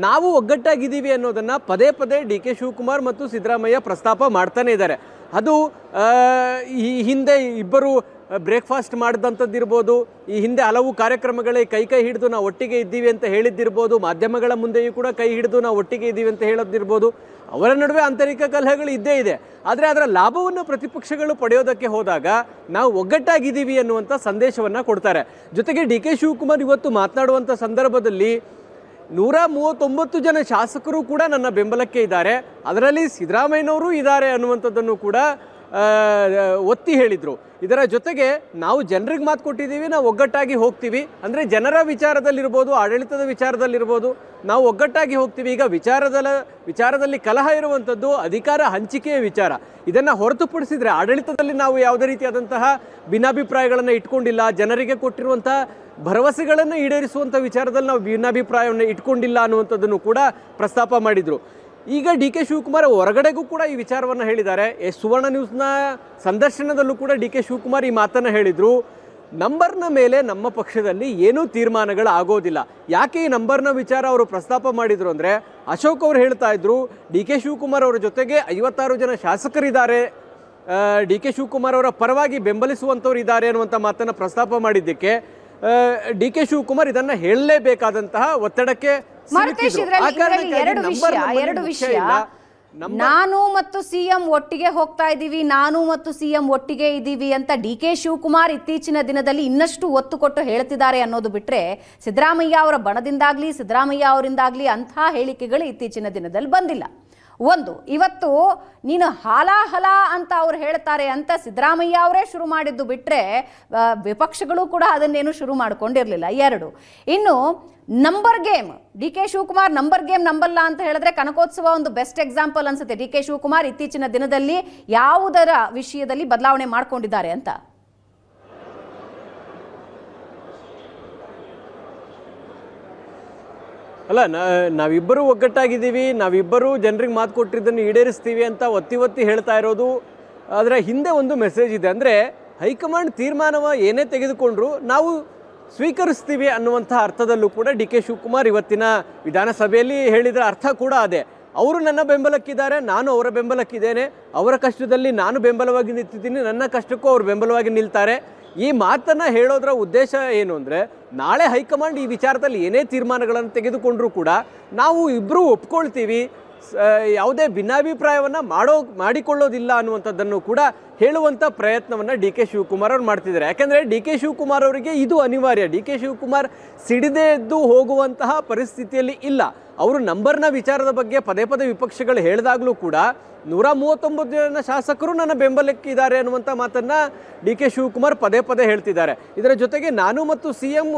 ನಾವು ಒಗ್ಗಟ್ಟಾಗಿದ್ದೀವಿ ಅನ್ನೋದನ್ನು ಪದೇ ಪದೇ ಡಿ ಕೆ ಶಿವಕುಮಾರ್ ಮತ್ತು ಸಿದ್ದರಾಮಯ್ಯ ಪ್ರಸ್ತಾಪ ಮಾಡ್ತಾನೆ ಇದ್ದಾರೆ. ಅದು ಈ ಹಿಂದೆ ಇಬ್ಬರು ಬ್ರೇಕ್ಫಾಸ್ಟ್ ಮಾಡಿದಂಥದ್ದಿರ್ಬೋದು, ಈ ಹಿಂದೆ ಹಲವು ಕಾರ್ಯಕ್ರಮಗಳಿಗೆ ಕೈ ಹಿಡಿದು ನಾವು ಒಟ್ಟಿಗೆ ಇದ್ದೀವಿ ಅಂತ ಹೇಳಿದ್ದಿರ್ಬೋದು, ಮಾಧ್ಯಮಗಳ ಮುಂದೆಯೂ ಕೂಡ ಕೈ ಹಿಡಿದು ನಾವು ಒಟ್ಟಿಗೆ ಇದ್ದೀವಿ ಅಂತ ಹೇಳೋದಿರ್ಬೋದು. ಅವರ ನಡುವೆ ಆಂತರಿಕ ಕಲಹಗಳು ಇದ್ದೇ ಇದೆ. ಆದರೆ ಅದರ ಲಾಭವನ್ನು ಪ್ರತಿಪಕ್ಷಗಳು ಪಡೆಯೋದಕ್ಕೆ ಹೋದಾಗ ನಾವು ಒಗ್ಗಟ್ಟಾಗಿದ್ದೀವಿ ಅನ್ನುವಂಥ ಸಂದೇಶವನ್ನು ಕೊಡ್ತಾರೆ. ಜೊತೆಗೆ ಡಿ ಕೆ ಶಿವಕುಮಾರ್ ಇವತ್ತು ಮಾತನಾಡುವಂಥ ಸಂದರ್ಭದಲ್ಲಿ 139 ಜನ ಶಾಸಕರು ಕೂಡ ನನ್ನ ಬೆಂಬಲಕ್ಕೆ ಇದ್ದಾರೆ, ಅದರಲ್ಲಿ ಸಿದ್ದರಾಮಯ್ಯನವರು ಇದ್ದಾರೆ ಅನ್ನುವಂಥದ್ದನ್ನು ಕೂಡ ಒತ್ತಿ ಹೇಳಿದರು. ಇದರ ಜೊತೆಗೆ ನಾವು ಜನರಿಗೆ ಮಾತು ಕೊಟ್ಟಿದ್ದೀವಿ, ನಾವು ಒಗ್ಗಟ್ಟಾಗಿ ಹೋಗ್ತೀವಿ. ಅಂದರೆ ಜನರ ವಿಚಾರದಲ್ಲಿರ್ಬೋದು, ಆಡಳಿತದ ವಿಚಾರದಲ್ಲಿರ್ಬೋದು, ನಾವು ಒಗ್ಗಟ್ಟಾಗಿ ಹೋಗ್ತೀವಿ. ಈಗ ವಿಚಾರದಲ್ಲಿ ಕಲಹ ಇರುವಂಥದ್ದು ಅಧಿಕಾರ ಹಂಚಿಕೆಯ ವಿಚಾರ. ಇದನ್ನು ಹೊರತುಪಡಿಸಿದರೆ ಆಡಳಿತದಲ್ಲಿ ನಾವು ಯಾವುದೇ ರೀತಿಯಾದಂತಹ ಭಿನ್ನಾಭಿಪ್ರಾಯಗಳನ್ನು ಇಟ್ಕೊಂಡಿಲ್ಲ. ಜನರಿಗೆ ಕೊಟ್ಟಿರುವಂತಹ ಭರವಸೆಗಳನ್ನು ಈಡೇರಿಸುವಂಥ ವಿಚಾರದಲ್ಲಿ ನಾವು ಭಿನ್ನಾಭಿಪ್ರಾಯವನ್ನು ಇಟ್ಕೊಂಡಿಲ್ಲ ಅನ್ನುವಂಥದ್ದನ್ನು ಕೂಡ ಪ್ರಸ್ತಾಪ ಮಾಡಿದರು. ಈಗ ಡಿ ಕೆ ಶಿವಕುಮಾರ್ ಹೊರಗಡೆಗೂ ಕೂಡ ಈ ವಿಚಾರವನ್ನು ಹೇಳಿದ್ದಾರೆ. ಸುವರ್ಣ ನ್ಯೂಸ್ನ ಸಂದರ್ಶನದಲ್ಲೂ ಕೂಡ ಡಿ ಕೆ ಶಿವಕುಮಾರ್ ಈ ಮಾತನ್ನು ಹೇಳಿದರು. ನಂಬರ್ನ ಮೇಲೆ ನಮ್ಮ ಪಕ್ಷದಲ್ಲಿ ಏನೂ ತೀರ್ಮಾನಗಳು ಆಗೋದಿಲ್ಲ. ಯಾಕೆ ಈ ನಂಬರ್ನ ವಿಚಾರ ಅವರು ಪ್ರಸ್ತಾಪ ಮಾಡಿದರು ಅಂದರೆ, ಅಶೋಕ್ ಅವರು ಹೇಳ್ತಾ ಇದ್ರು ಡಿ ಕೆ ಶಿವಕುಮಾರ್ ಅವರ ಜೊತೆಗೆ 56 ಜನ ಶಾಸಕರಿದ್ದಾರೆ, ಡಿ ಕೆ ಶಿವಕುಮಾರ್ ಅವರ ಪರವಾಗಿ ಬೆಂಬಲಿಸುವಂಥವ್ರು ಇದ್ದಾರೆ ಅನ್ನುವಂಥ ಮಾತನ್ನು ಪ್ರಸ್ತಾಪ ಮಾಡಿದ್ದಕ್ಕೆ ಡಿ ಕೆ ಶಿವಕುಮಾರ್ ಇದನ್ನ ಹೇಳಲೇಬೇಕಾದಂತಹ ಒತ್ತಡಕ್ಕೆ ಎರಡು ವಿಷಯ. ನಾನು ಮತ್ತು ಸಿಎಂ ಒಟ್ಟಿಗೆ ಹೋಗ್ತಾ ಇದ್ದೀವಿ, ನಾನು ಮತ್ತು ಸಿಎಂ ಒಟ್ಟಿಗೆ ಇದ್ದೀವಿ ಅಂತ ಡಿ ಕೆ ಶಿವಕುಮಾರ್ ಇತ್ತೀಚಿನ ದಿನದಲ್ಲಿ ಇನ್ನಷ್ಟು ಒತ್ತು ಕೊಟ್ಟು ಹೇಳ್ತಿದ್ದಾರೆ ಅನ್ನೋದು ಬಿಟ್ರೆ, ಸಿದ್ದರಾಮಯ್ಯ ಅವರ ಬಣದಿಂದಾಗ್ಲಿ ಸಿದ್ದರಾಮಯ್ಯ ಅವರಿಂದಾಗ್ಲಿ ಅಂಥ ಹೇಳಿಕೆಗಳು ಇತ್ತೀಚಿನ ದಿನದಲ್ಲಿ ಬಂದಿಲ್ಲ. ಒಂದು, ಇವತ್ತು ನೀನು ಹಾಲಾಹಲ ಅಂತ ಅವ್ರು ಹೇಳ್ತಾರೆ ಅಂತ ಸಿದ್ದರಾಮಯ್ಯ ಅವರೇ ಶುರು ಮಾಡಿದ್ದು ಬಿಟ್ರೆ ವಿಪಕ್ಷಗಳು ಕೂಡ ಅದನ್ನೇನು ಶುರು ಮಾಡ್ಕೊಂಡಿರಲಿಲ್ಲ. ಎರಡು, ಇನ್ನು number game, D K Shivakumar number game ನಂಬಲ್ಲ ಅಂತ ಹೇಳಿದ್ರೆ ಕನಕೋತ್ಸವ ಒಂದು ಬೆಸ್ಟ್ ಎಕ್ಸಾಂಪಲ್ ಅನ್ಸುತ್ತೆ. ಡಿ ಕೆ ಶಿವಕುಮಾರ್ ಇತ್ತೀಚಿನ ದಿನದಲ್ಲಿ ಯಾವುದರ ವಿಷಯದಲ್ಲಿ ಬದಲಾವಣೆ ಮಾಡ್ಕೊಂಡಿದ್ದಾರೆ ಅಂತ. ಅಲ್ಲ, ನಾವಿಬ್ಬರೂ ಒಗ್ಗಟ್ಟಾಗಿದ್ದೀವಿ, ನಾವಿಬ್ಬರೂ ಜನರಿಗೆ ಮಾತು ಕೊಟ್ಟಿದ್ದನ್ನು ಈಡೇರಿಸ್ತೀವಿ ಅಂತ ಒತ್ತಿ ಹೇಳ್ತಾ ಇರೋದು. ಅದರ ಹಿಂದೆ ಒಂದು ಮೆಸೇಜ್ ಇದೆ. ಅಂದರೆ ಹೈಕಮಾಂಡ್ ತೀರ್ಮಾನವ ಏನೇ ತೆಗೆದುಕೊಂಡ್ರು ನಾವು ಸ್ವೀಕರಿಸ್ತೀವಿ ಅನ್ನುವಂಥ ಅರ್ಥದಲ್ಲೂ ಕೂಡ ಡಿ ಕೆ ಶಿವಕುಮಾರ್ ಇವತ್ತಿನ ವಿಧಾನಸಭೆಯಲ್ಲಿ ಹೇಳಿದ ಅರ್ಥ ಕೂಡ ಅದೇ. ಅವರು ನನ್ನ ಬೆಂಬಲಕ್ಕಿದ್ದಾರೆ, ನಾನು ಅವರ ಬೆಂಬಲಕ್ಕಿದ್ದೇನೆ, ಅವರ ಕಷ್ಟದಲ್ಲಿ ನಾನು ಬೆಂಬಲವಾಗಿ ನಿಂತಿದ್ದೀನಿ, ನನ್ನ ಕಷ್ಟಕ್ಕೂ ಅವರು ಬೆಂಬಲವಾಗಿ ನಿಲ್ತಾರೆ. ಈ ಮಾತನ್ನು ಹೇಳೋದರ ಉದ್ದೇಶ ಏನು ಅಂದರೆ, ನಾಳೆ ಹೈಕಮಾಂಡ್ ಈ ವಿಚಾರದಲ್ಲಿ ಏನೇ ತೀರ್ಮಾನಗಳನ್ನು ತೆಗೆದುಕೊಂಡ್ರೂ ಕೂಡ ನಾವು ಇಬ್ಬರೂ ಒಪ್ಕೊಳ್ತೀವಿ, ಯಾವುದೇ ಭಿನ್ನಾಭಿಪ್ರಾಯವನ್ನು ಮಾಡಿಕೊಳ್ಳೋದಿಲ್ಲ ಅನ್ನುವಂಥದ್ದನ್ನು ಕೂಡ ಹೇಳುವಂಥ ಪ್ರಯತ್ನವನ್ನು ಡಿ ಕೆ ಶಿವಕುಮಾರ್ ಅವರು ಮಾಡ್ತಿದ್ದಾರೆ. ಯಾಕೆಂದರೆ ಡಿ ಕೆ ಶಿವಕುಮಾರ್ ಅವರಿಗೆ ಇದು ಅನಿವಾರ್ಯ. ಡಿ ಕೆ ಶಿವಕುಮಾರ್ ಸಿಡಿದೇ ಎದ್ದು ಹೋಗುವಂತಹ ಪರಿಸ್ಥಿತಿಯಲ್ಲಿ ಇಲ್ಲ. ಅವರು ನಂಬರ್ನ ವಿಚಾರದ ಬಗ್ಗೆ ಪದೇ ವಿಪಕ್ಷಗಳು ಹೇಳಿದಾಗಲೂ ಕೂಡ 139 ಜನ ಶಾಸಕರು ನನ್ನ ಬೆಂಬಲಕ್ಕೆ ಇದ್ದಾರೆ ಅನ್ನುವಂಥ ಮಾತನ್ನು ಡಿ ಕೆ ಶಿವಕುಮಾರ್ ಪದೇ ಹೇಳ್ತಿದ್ದಾರೆ. ಇದರ ಜೊತೆಗೆ ನಾನು ಮತ್ತು ಸಿಎಂ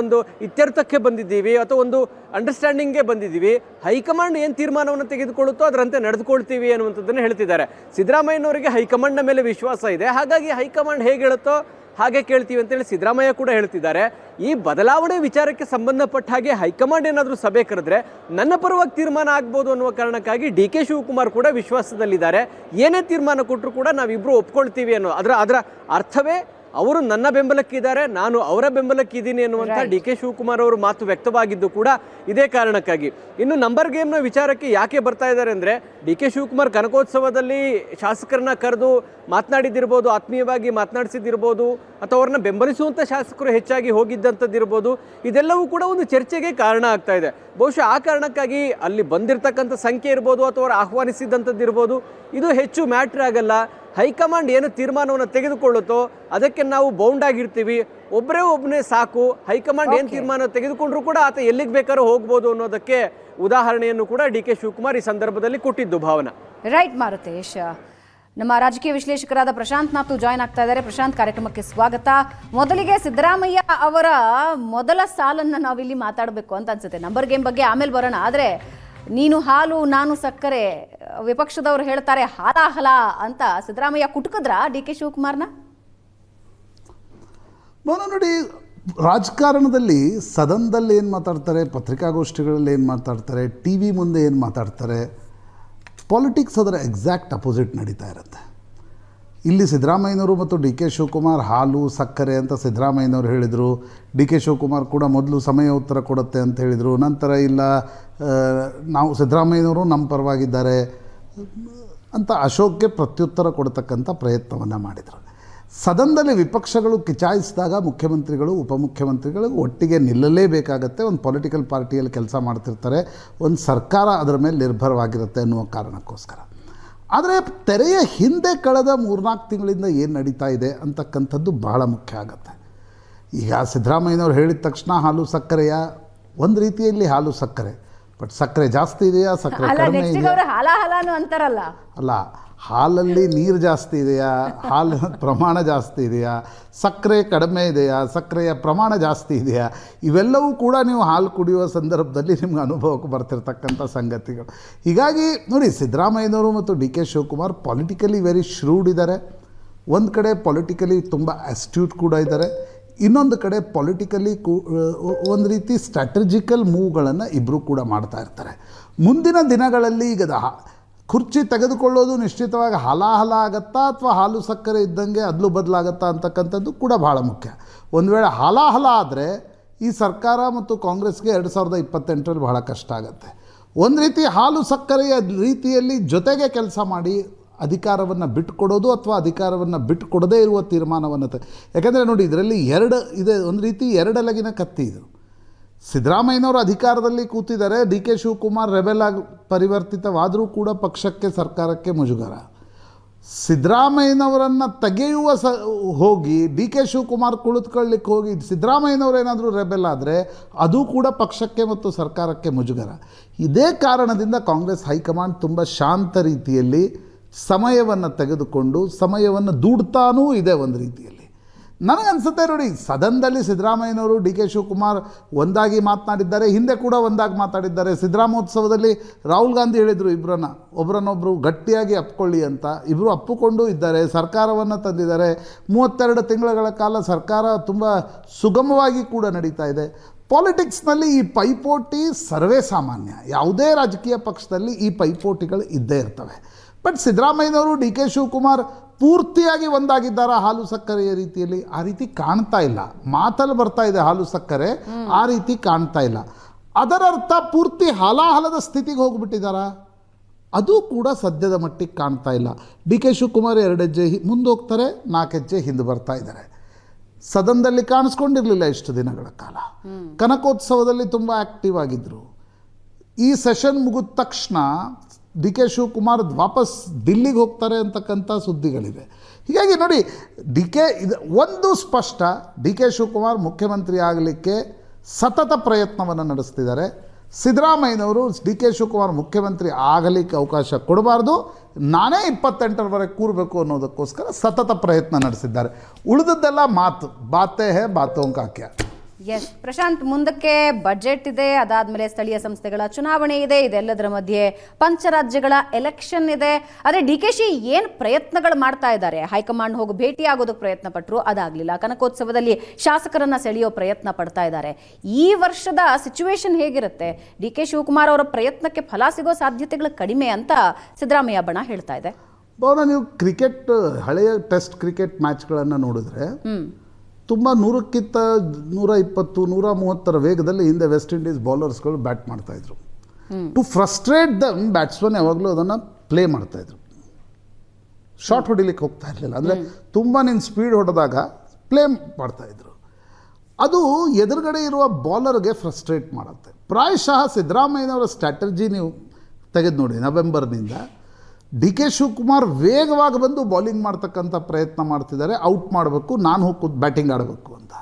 ಒಂದು ಇತ್ಯರ್ಥಕ್ಕೆ ಬಂದಿದ್ದೀವಿ ಅಥವಾ ಒಂದು ಅಂಡರ್ಸ್ಟ್ಯಾಂಡಿಂಗ್ಗೆ ಬಂದಿದ್ದೀವಿ, ಹೈಕಮಾಂಡ್ ಏನು ತೀರ್ಮಾನವನ್ನು ತೆಗೆದುಕೊಳ್ಳುತ್ತೋ ಅದರಂತೆ ನಡೆದುಕೊಳ್ತೀವಿ ಅನ್ನುವಂಥದ್ದನ್ನು ಹೇಳ್ತಿದ್ದಾರೆ. ಸಿದ್ದರಾಮಯ್ಯನವರಿಗೆ ಹೈಕಮಾಂಡ್ನ ಮೇಲೆ ವಿಶ್ವಾಸ ಇದೆ, ಹಾಗಾಗಿ ಹೈಕಮಾಂಡ್ ಹೇಗೆ ಹೇಳುತ್ತೋ ಹಾಗೆ ಕೇಳ್ತೀವಿ ಅಂತೇಳಿ ಸಿದ್ದರಾಮಯ್ಯ ಕೂಡ ಹೇಳ್ತಿದ್ದಾರೆ. ಈ ಬದಲಾವಣೆ ವಿಚಾರಕ್ಕೆ ಸಂಬಂಧಪಟ್ಟ ಹಾಗೆ ಹೈಕಮಾಂಡ್ ಏನಾದರೂ ಸಭೆ ಕರೆದ್ರೆ ನನ್ನ ಪರವಾಗಿ ತೀರ್ಮಾನ ಆಗ್ಬೋದು ಅನ್ನುವ ಕಾರಣಕ್ಕಾಗಿ ಡಿ ಕೆ ಶಿವಕುಮಾರ್ ಕೂಡ ವಿಶ್ವಾಸದಲ್ಲಿದ್ದಾರೆ. ಏನೇ ತೀರ್ಮಾನ ಕೊಟ್ಟರು ಕೂಡ ನಾವಿಬ್ಬರು ಒಪ್ಕೊಳ್ತೀವಿ ಅನ್ನೋ ಅದರ ಅರ್ಥವೇ ಅವರು ನನ್ನ ಬೆಂಬಲಕ್ಕಿದ್ದಾರೆ, ನಾನು ಅವರ ಬೆಂಬಲಕ್ಕಿದ್ದೀನಿ ಎನ್ನುವಂಥ ಡಿ ಕೆ ಶಿವಕುಮಾರ್ ಅವರು ಮಾತು ವ್ಯಕ್ತವಾಗಿದ್ದು ಕೂಡ ಇದೇ ಕಾರಣಕ್ಕಾಗಿ. ಇನ್ನು ನಂಬರ್ ಗೇಮ್ನ ವಿಚಾರಕ್ಕೆ ಯಾಕೆ ಬರ್ತಾ ಇದ್ದಾರೆ ಅಂದರೆ, ಡಿ ಕೆ ಶಿವಕುಮಾರ್ ಕನಕೋತ್ಸವದಲ್ಲಿ ಶಾಸಕರನ್ನ ಕರೆದು ಮಾತನಾಡಿದ್ದಿರ್ಬೋದು, ಆತ್ಮೀಯವಾಗಿ ಮಾತನಾಡಿಸಿದ್ದಿರ್ಬೋದು, ಅಥವಾ ಅವ್ರನ್ನ ಬೆಂಬಲಿಸುವಂಥ ಶಾಸಕರು ಹೆಚ್ಚಾಗಿ ಹೋಗಿದ್ದಂಥದ್ದಿರ್ಬೋದು, ಇದೆಲ್ಲವೂ ಕೂಡ ಒಂದು ಚರ್ಚೆಗೆ ಕಾರಣ ಆಗ್ತಾ ಇದೆ. ಬಹುಶಃ ಆ ಕಾರಣಕ್ಕಾಗಿ ಅಲ್ಲಿ ಬಂದಿರತಕ್ಕಂಥ ಸಂಖ್ಯೆ ಇರ್ಬೋದು ಅಥವಾ ಅವರು ಆಹ್ವಾನಿಸಿದ್ದಂಥದ್ದಿರ್ಬೋದು, ಇದು ಹೆಚ್ಚು ಮ್ಯಾಟ್ರ್ ಆಗಲ್ಲ. ಹೈಕಮಾಂಡ್ ಏನು ತೀರ್ಮಾನವನ್ನು ತೆಗೆದುಕೊಳ್ಳುತ್ತೋ ಅದಕ್ಕೆ ನಾವು ಬೌಂಡ್ ಆಗಿರ್ತೀವಿ, ಒಬ್ಬನೇ ಸಾಕು, ಹೈಕಮಾಂಡ್ ಏನು ತೀರ್ಮಾನ ತೆಗೆದುಕೊಂಡ್ರು ಕೂಡ ಆತ ಎಲ್ಲಿಗೆ ಬೇಕಾದ್ರೂ ಹೋಗ್ಬೋದು ಅನ್ನೋದಕ್ಕೆ ಉದಾಹರಣೆಯನ್ನು ಕೂಡ ಡಿ ಕೆ ಶಿವಕುಮಾರ್ ಈ ಸಂದರ್ಭದಲ್ಲಿ ಕೊಟ್ಟಿದ್ದು. ಭಾವನಾ. ರೈಟ್ ಮಾರುತೇಶ್. ನಮ್ಮ ರಾಜಕೀಯ ವಿಶ್ಲೇಷಕರಾದ ಪ್ರಶಾಂತ್ ನಾಥ್ ಜಾಯ್ನ್ ಆಗ್ತಾ ಇದ್ದಾರೆ. ಪ್ರಶಾಂತ್, ಕಾರ್ಯಕ್ರಮಕ್ಕೆ ಸ್ವಾಗತ. ಮೊದಲಿಗೆ ಸಿದ್ದರಾಮಯ್ಯ ಅವರ ಮೊದಲ ಸಾಲನ್ನು ನಾವಿಲ್ಲಿ ಮಾತಾಡಬೇಕು ಅಂತ ಅನ್ಸುತ್ತೆ. ನಂಬರ್ ಗೇಮ್ ಬಗ್ಗೆ ಆಮೇಲೆ ಬರೋಣ. ಆದರೆ ನೀನು ಹಾಲು ನಾನು ಸಕ್ಕರೆ, ವಿಪಕ್ಷದವರು ಹೇಳ್ತಾರೆ ಹಾಲಾಹಲ ಅಂತ ಸಿದ್ದರಾಮಯ್ಯ ಕುಟುಕಿದ್ರ ಡಿ ಕೆ ಶಿವಕುಮಾರ್ನ? ನೋಡಿ, ರಾಜಕಾರಣದಲ್ಲಿ ಸದನದಲ್ಲಿ ಏನು ಮಾತಾಡ್ತಾರೆ, ಪತ್ರಿಕಾಗೋಷ್ಠಿಗಳಲ್ಲಿ ಏನು ಮಾತಾಡ್ತಾರೆ, ಟಿ ವಿ ಮುಂದೆ ಏನು ಮಾತಾಡ್ತಾರೆ, ಪಾಲಿಟಿಕ್ಸ್ ಅದರ ಎಕ್ಸಾಕ್ಟ್ ಅಪೋಸಿಟ್ ನಡೀತಾ ಇರುತ್ತೆ. ಇಲ್ಲಿ ಸಿದ್ದರಾಮಯ್ಯನವರು ಮತ್ತು ಡಿ ಕೆ ಶಿವಕುಮಾರ್ ಹಾಲು ಸಕ್ಕರೆ ಅಂತ ಸಿದ್ದರಾಮಯ್ಯನವರು ಹೇಳಿದರು. ಡಿ ಕೆ ಶಿವಕುಮಾರ್ ಕೂಡ ಮೊದಲು ಸಮಯ ಉತ್ತರ ಕೊಡುತ್ತೆ ಅಂತ ಹೇಳಿದರು. ನಂತರ ಇಲ್ಲ, ನಾವು ಸಿದ್ದರಾಮಯ್ಯನವರು ನಮ್ಮ ಪರವಾಗಿದ್ದಾರೆ ಅಂತ ಅಶೋಕ್ಗೆ ಪ್ರತ್ಯುತ್ತರ ಕೊಡ್ತಕ್ಕಂಥ ಪ್ರಯತ್ನವನ್ನು ಮಾಡಿದರು. ಸದನದಲ್ಲಿ ವಿಪಕ್ಷಗಳು ಕಿಚಾಯಿಸಿದಾಗ ಮುಖ್ಯಮಂತ್ರಿಗಳು ಉಪಮುಖ್ಯಮಂತ್ರಿಗಳು ಒಟ್ಟಿಗೆ ನಿಲ್ಲಲೇಬೇಕಾಗತ್ತೆ. ಒಂದು ಪೊಲಿಟಿಕಲ್ ಪಾರ್ಟಿಯಲ್ಲಿ ಕೆಲಸ ಮಾಡ್ತಿರ್ತಾರೆ, ಒಂದು ಸರ್ಕಾರ ಅದರ ಮೇಲೆ ನಿರ್ಭರವಾಗಿರುತ್ತೆ ಅನ್ನುವ ಕಾರಣಕ್ಕೋಸ್ಕರ. ಆದರೆ ತೆರೆಯ ಹಿಂದೆ ಕಳೆದ 3-4 ತಿಂಗಳಿಂದ ಏನು ನಡೀತಾ ಇದೆ ಅಂತಕ್ಕಂಥದ್ದು ಬಹಳ ಮುಖ್ಯ ಆಗುತ್ತೆ. ಈಗ ಸಿದ್ದರಾಮಯ್ಯನವ್ರು ಹೇಳಿದ ತಕ್ಷಣ ಹಾಲು ಸಕ್ಕರೆಯ ಒಂದು ರೀತಿಯಲ್ಲಿ ಹಾಲು ಸಕ್ಕರೆ, ಬಟ್ ಸಕ್ಕರೆ ಜಾಸ್ತಿ ಇದೆಯಾ, ಸಕ್ಕರೆ ಕಡಿಮೆ ಇದೆಯಾ? ಅಂತಾರಲ್ಲ, ಅಲ್ಲ, ಹಾಲಲ್ಲಿ ನೀರು ಜಾಸ್ತಿ ಇದೆಯಾ, ಹಾಲಿನ ಪ್ರಮಾಣ ಜಾಸ್ತಿ ಇದೆಯಾ, ಸಕ್ಕರೆ ಕಡಿಮೆ ಇದೆಯಾ, ಸಕ್ಕರೆಯ ಪ್ರಮಾಣ ಜಾಸ್ತಿ ಇದೆಯಾ, ಇವೆಲ್ಲವೂ ಕೂಡ ನೀವು ಹಾಲು ಕುಡಿಯುವ ಸಂದರ್ಭದಲ್ಲಿ ನಿಮ್ಗೆ ಅನುಭವಕ್ಕೆ ಬರ್ತಿರ್ತಕ್ಕಂಥ ಸಂಗತಿಗಳು. ಹೀಗಾಗಿ ನೋಡಿ, ಸಿದ್ದರಾಮಯ್ಯನವರು ಮತ್ತು D K Shivakumar politically very shrewd ಇದ್ದಾರೆ. ಒಂದು ಕಡೆ ಪಾಲಿಟಿಕಲಿ ತುಂಬ ಅಸ್ಟ್ಯೂಟ್ ಕೂಡ ಇದ್ದಾರೆ, ಇನ್ನೊಂದು ಕಡೆ ಪಾಲಿಟಿಕಲಿ ಒಂದು ರೀತಿ ಸ್ಟ್ರಾಟಜಿಕಲ್ ಮೂವ್ಗಳನ್ನು ಇಬ್ಬರು ಕೂಡ ಮಾಡ್ತಾ ಇರ್ತಾರೆ. ಮುಂದಿನ ದಿನಗಳಲ್ಲಿ ಈಗ ಕುರ್ಚಿ ತೆಗೆದುಕೊಳ್ಳೋದು ನಿಶ್ಚಿತವಾಗಿ ಹಲಾಹಲ ಆಗತ್ತಾ ಅಥವಾ ಹಾಲು ಸಕ್ಕರೆ ಇದ್ದಂಗೆ ಅದಲು ಬದಲಾಗತ್ತಾ ಅಂತಕ್ಕಂಥದ್ದು ಕೂಡ ಭಾಳ ಮುಖ್ಯ. ಒಂದು ವೇಳೆ ಹಲಾಹಲ ಆದರೆ ಈ ಸರ್ಕಾರ ಮತ್ತು ಕಾಂಗ್ರೆಸ್ಗೆ 2028ರಲ್ಲಿ ಬಹಳ ಕಷ್ಟ ಆಗುತ್ತೆ. ಒಂದು ರೀತಿ ಹಾಲು ಸಕ್ಕರೆಯ ರೀತಿಯಲ್ಲಿ ಜೊತೆಗೆ ಕೆಲಸ ಮಾಡಿ ಅಧಿಕಾರವನ್ನು ಬಿಟ್ಟುಕೊಡೋದು ಅಥವಾ ಅಧಿಕಾರವನ್ನು ಬಿಟ್ಟುಕೊಡದೇ ಇರುವ ತೀರ್ಮಾನವನ್ನು ಯಾಕೆಂದರೆ ನೋಡಿ, ಇದರಲ್ಲಿ ಇದೆ, ಒಂದು ರೀತಿ ಎರಡೆಲಗಿನ ಕತ್ತಿ ಇದು. ಸಿದ್ದರಾಮಯ್ಯನವರು ಅಧಿಕಾರದಲ್ಲಿ ಕೂತಿದ್ದಾರೆ, ಡಿ ಕೆ ಶಿವಕುಮಾರ್ ರೆಬೆಲ್ ಆಗಿ ಪರಿವರ್ತಿತವಾದರೂ ಕೂಡ ಪಕ್ಷಕ್ಕೆ ಸರ್ಕಾರಕ್ಕೆ ಮುಜುಗರ. ಸಿದ್ದರಾಮಯ್ಯನವರನ್ನು ತೆಗೆಯುವ ಹೋಗಿ ಡಿ ಕೆ ಶಿವಕುಮಾರ್ ಕುಳಿತುಕೊಳ್ಳಿಕ್ಕೆ ಹೋಗಿ ಸಿದ್ದರಾಮಯ್ಯನವರು ಏನಾದರೂ ರೆಬೆಲ್ ಆದರೆ ಅದು ಕೂಡ ಪಕ್ಷಕ್ಕೆ ಮತ್ತು ಸರ್ಕಾರಕ್ಕೆ ಮುಜುಗರ. ಇದೇ ಕಾರಣದಿಂದ ಕಾಂಗ್ರೆಸ್ ಹೈಕಮಾಂಡ್ ತುಂಬ ಶಾಂತ ರೀತಿಯಲ್ಲಿ ಸಮಯವನ್ನು ತೆಗೆದುಕೊಂಡು ಸಮಯವನ್ನು ದೂಡ್ತಾನೂ ಇದೆ. ಒಂದು ರೀತಿಯಲ್ಲಿ ನನಗನ್ಸುತ್ತೆ ನೋಡಿ, ಸದನದಲ್ಲಿ ಸಿದ್ದರಾಮಯ್ಯನವರು ಡಿ ಕೆ ಶಿವಕುಮಾರ್ ಒಂದಾಗಿ ಮಾತನಾಡಿದ್ದಾರೆ, ಹಿಂದೆ ಕೂಡ ಒಂದಾಗಿ ಮಾತಾಡಿದ್ದಾರೆ. ಸಿದ್ದರಾಮೋತ್ಸವದಲ್ಲಿ ರಾಹುಲ್ ಗಾಂಧಿ ಹೇಳಿದರು ಒಬ್ಬರನ್ನೊಬ್ಬರು ಗಟ್ಟಿಯಾಗಿ ಅಪ್ಕೊಳ್ಳಿ ಅಂತ. ಇಬ್ಬರು ಅಪ್ಪಿಕೊಂಡು ಇದ್ದಾರೆ, ಸರ್ಕಾರವನ್ನು ತಂದಿದ್ದಾರೆ. 32 ತಿಂಗಳ ಕಾಲ ಸರ್ಕಾರ ತುಂಬ ಸುಗಮವಾಗಿ ಕೂಡ ನಡೀತಾ ಇದೆ. ಪಾಲಿಟಿಕ್ಸ್ನಲ್ಲಿ ಈ ಪೈಪೋಟಿ ಸರ್ವೇ ಸಾಮಾನ್ಯ, ಯಾವುದೇ ರಾಜಕೀಯ ಪಕ್ಷದಲ್ಲಿ ಈ ಪೈಪೋಟಿಗಳು ಇದ್ದೇ ಇರ್ತವೆ. ಬಟ್ ಸಿದ್ದರಾಮಯ್ಯನವರು ಡಿ ಕೆ ಶಿವಕುಮಾರ್ ಪೂರ್ತಿಯಾಗಿ ಒಂದಾಗಿದ್ದಾರಾ ಹಾಲು ಸಕ್ಕರೆಯ ರೀತಿಯಲ್ಲಿ? ಆ ರೀತಿ ಕಾಣ್ತಾ ಇಲ್ಲ. ಮಾತಲ್ಲಿ ಬರ್ತಾ ಇದೆ ಹಾಲು ಸಕ್ಕರೆ, ಆ ರೀತಿ ಕಾಣ್ತಾ ಇಲ್ಲ. ಅದರರ್ಥ ಪೂರ್ತಿ ಹಲಾಹಲದ ಸ್ಥಿತಿಗೆ ಹೋಗಿಬಿಟ್ಟಿದ್ದಾರಾ? ಅದು ಕೂಡ ಸದ್ಯದ ಮಟ್ಟಿಗೆ ಕಾಣ್ತಾ ಇಲ್ಲ. ಡಿ ಕೆ ಶಿವಕುಮಾರ್ 2 ಹೆಜ್ಜೆ ಮುಂದೆ ಹೋಗ್ತಾರೆ, 4 ಹೆಜ್ಜೆ ಹಿಂದೆ ಬರ್ತಾ ಇದ್ದಾರೆ. ಸದನದಲ್ಲಿ ಕಾಣಿಸ್ಕೊಂಡಿರಲಿಲ್ಲ ಇಷ್ಟು ದಿನಗಳ ಕಾಲ. ಕನಕೋತ್ಸವದಲ್ಲಿ ತುಂಬ ಆ್ಯಕ್ಟಿವ್ ಆಗಿದ್ದರು. ಈ ಸೆಷನ್ ಮುಗಿದ ತಕ್ಷಣ ಡಿ ಕೆ ಶಿವಕುಮಾರ್ ವಾಪಸ್ ದಿಲ್ಲಿಗೆ ಹೋಗ್ತಾರೆ ಅಂತಕ್ಕಂಥ ಸುದ್ದಿಗಳಿವೆ. ಹೀಗಾಗಿ ನೋಡಿ, ಒಂದು ಸ್ಪಷ್ಟ, ಡಿ ಕೆ ಶಿವಕುಮಾರ್ ಮುಖ್ಯಮಂತ್ರಿ ಆಗಲಿಕ್ಕೆ ಸತತ ಪ್ರಯತ್ನವನ್ನು ನಡೆಸ್ತಿದ್ದಾರೆ. ಸಿದ್ದರಾಮಯ್ಯನವರು ಡಿ ಕೆ ಶಿವಕುಮಾರ್ ಮುಖ್ಯಮಂತ್ರಿ ಆಗಲಿಕ್ಕೆ ಅವಕಾಶ ಕೊಡಬಾರ್ದು, ನಾನೇ 28ರವರೆಗೆ ಕೂರಬೇಕು ಅನ್ನೋದಕ್ಕೋಸ್ಕರ ಸತತ ಪ್ರಯತ್ನ ನಡೆಸಿದ್ದಾರೆ. ಉಳಿದದ್ದೆಲ್ಲ ಮಾತು, ಬಾತೇ ಹೇ ಬಾತೋಂ ಕಾ ಕ್ಯಾ. ಎಸ್ ಪ್ರಶಾಂತ್, ಮುಂದಕ್ಕೆ ಬಜೆಟ್ ಇದೆ, ಅದಾದ್ಮೇಲೆ ಸ್ಥಳೀಯ ಸಂಸ್ಥೆಗಳ ಚುನಾವಣೆ ಇದೆ, ಇದೆಲ್ಲದರ ಮಧ್ಯೆ ಪಂಚರಾಜ್ಯಗಳ ಎಲೆಕ್ಷನ್ ಇದೆ. ಆದರೆ ಡಿ ಕೆ ಶಿ ಏನು ಪ್ರಯತ್ನಗಳು ಮಾಡ್ತಾ ಇದ್ದಾರೆ? ಹೈಕಮಾಂಡ್ ಹೋಗಿ ಭೇಟಿ ಆಗೋದಕ್ಕೆ ಪ್ರಯತ್ನ ಪಟ್ಟರು, ಅದಾಗಲಿಲ್ಲ. ಕನಕೋತ್ಸವದಲ್ಲಿ ಶಾಸಕರನ್ನ ಸೆಳೆಯೋ ಪ್ರಯತ್ನ ಪಡ್ತಾ ಇದ್ದಾರೆ. ಈ ವರ್ಷದ ಸಿಚುವೇಶನ್ ಹೇಗಿರುತ್ತೆ? ಡಿ ಕೆ ಶಿವಕುಮಾರ್ ಅವರ ಪ್ರಯತ್ನಕ್ಕೆ ಫಲ ಸಿಗೋ ಸಾಧ್ಯತೆಗಳು ಕಡಿಮೆ ಅಂತ ಸಿದ್ದರಾಮಯ್ಯ ಬಣ ಹೇಳ್ತಾ ಇದೆ. ನೀವು ಕ್ರಿಕೆಟ್, ಹಳೆಯ ಟೆಸ್ಟ್ ಕ್ರಿಕೆಟ್ ಮ್ಯಾಚ್ಗಳನ್ನು ನೋಡಿದ್ರೆ ತುಂಬ 100ಕ್ಕಿಂತ 120, 130 ವೇಗದಲ್ಲಿ ಹಿಂದೆ ವೆಸ್ಟ್ ಇಂಡೀಸ್ ಬೌಲರ್ಸ್ಗಳು ಬ್ಯಾಟ್ ಮಾಡ್ತಾಯಿದ್ರು. ಟು ಫ್ರಸ್ಟ್ರೇಟ್ ದಮ್ ಬ್ಯಾಟ್ಸ್ಮನ್ ಯಾವಾಗಲೂ ಅದನ್ನು ಪ್ಲೇ ಮಾಡ್ತಾಯಿದ್ರು. ಶಾರ್ಟ್ ಹೊಡಿಲಿಕ್ಕೆ ಹೋಗ್ತಾ ಇರಲಿಲ್ಲ. ಅಂದರೆ ತುಂಬ ಸ್ಪೀಡ್ ಹೊಡೆದಾಗ ಪ್ಲೇ ಮಾಡ್ತಾಯಿದ್ರು. ಅದು ಎದುರುಗಡೆ ಇರುವ ಬೌಲರ್ಗೆ ಫ್ರಸ್ಟ್ರೇಟ್ ಮಾಡುತ್ತೆ. ಪ್ರಾಯಶಃ ಸಿದ್ದರಾಮಯ್ಯನವರ ಸ್ಟ್ರಾಟಜಿ ನೀವು ತೆಗೆದು ನೋಡಿ, ನವೆಂಬರ್ನಿಂದ ಡಿ ಕೆ ಶಿವಕುಮಾರ್ ವೇಗವಾಗಿ ಬಂದು ಬೌಲಿಂಗ್ ಮಾಡ್ತಕ್ಕಂಥ ಪ್ರಯತ್ನ ಮಾಡ್ತಿದ್ದಾರೆ. ಔಟ್ ಮಾಡಬೇಕು, ನಾನು ಹೋಗಿ ಬ್ಯಾಟಿಂಗ್ ಆಡಬೇಕು ಅಂತ.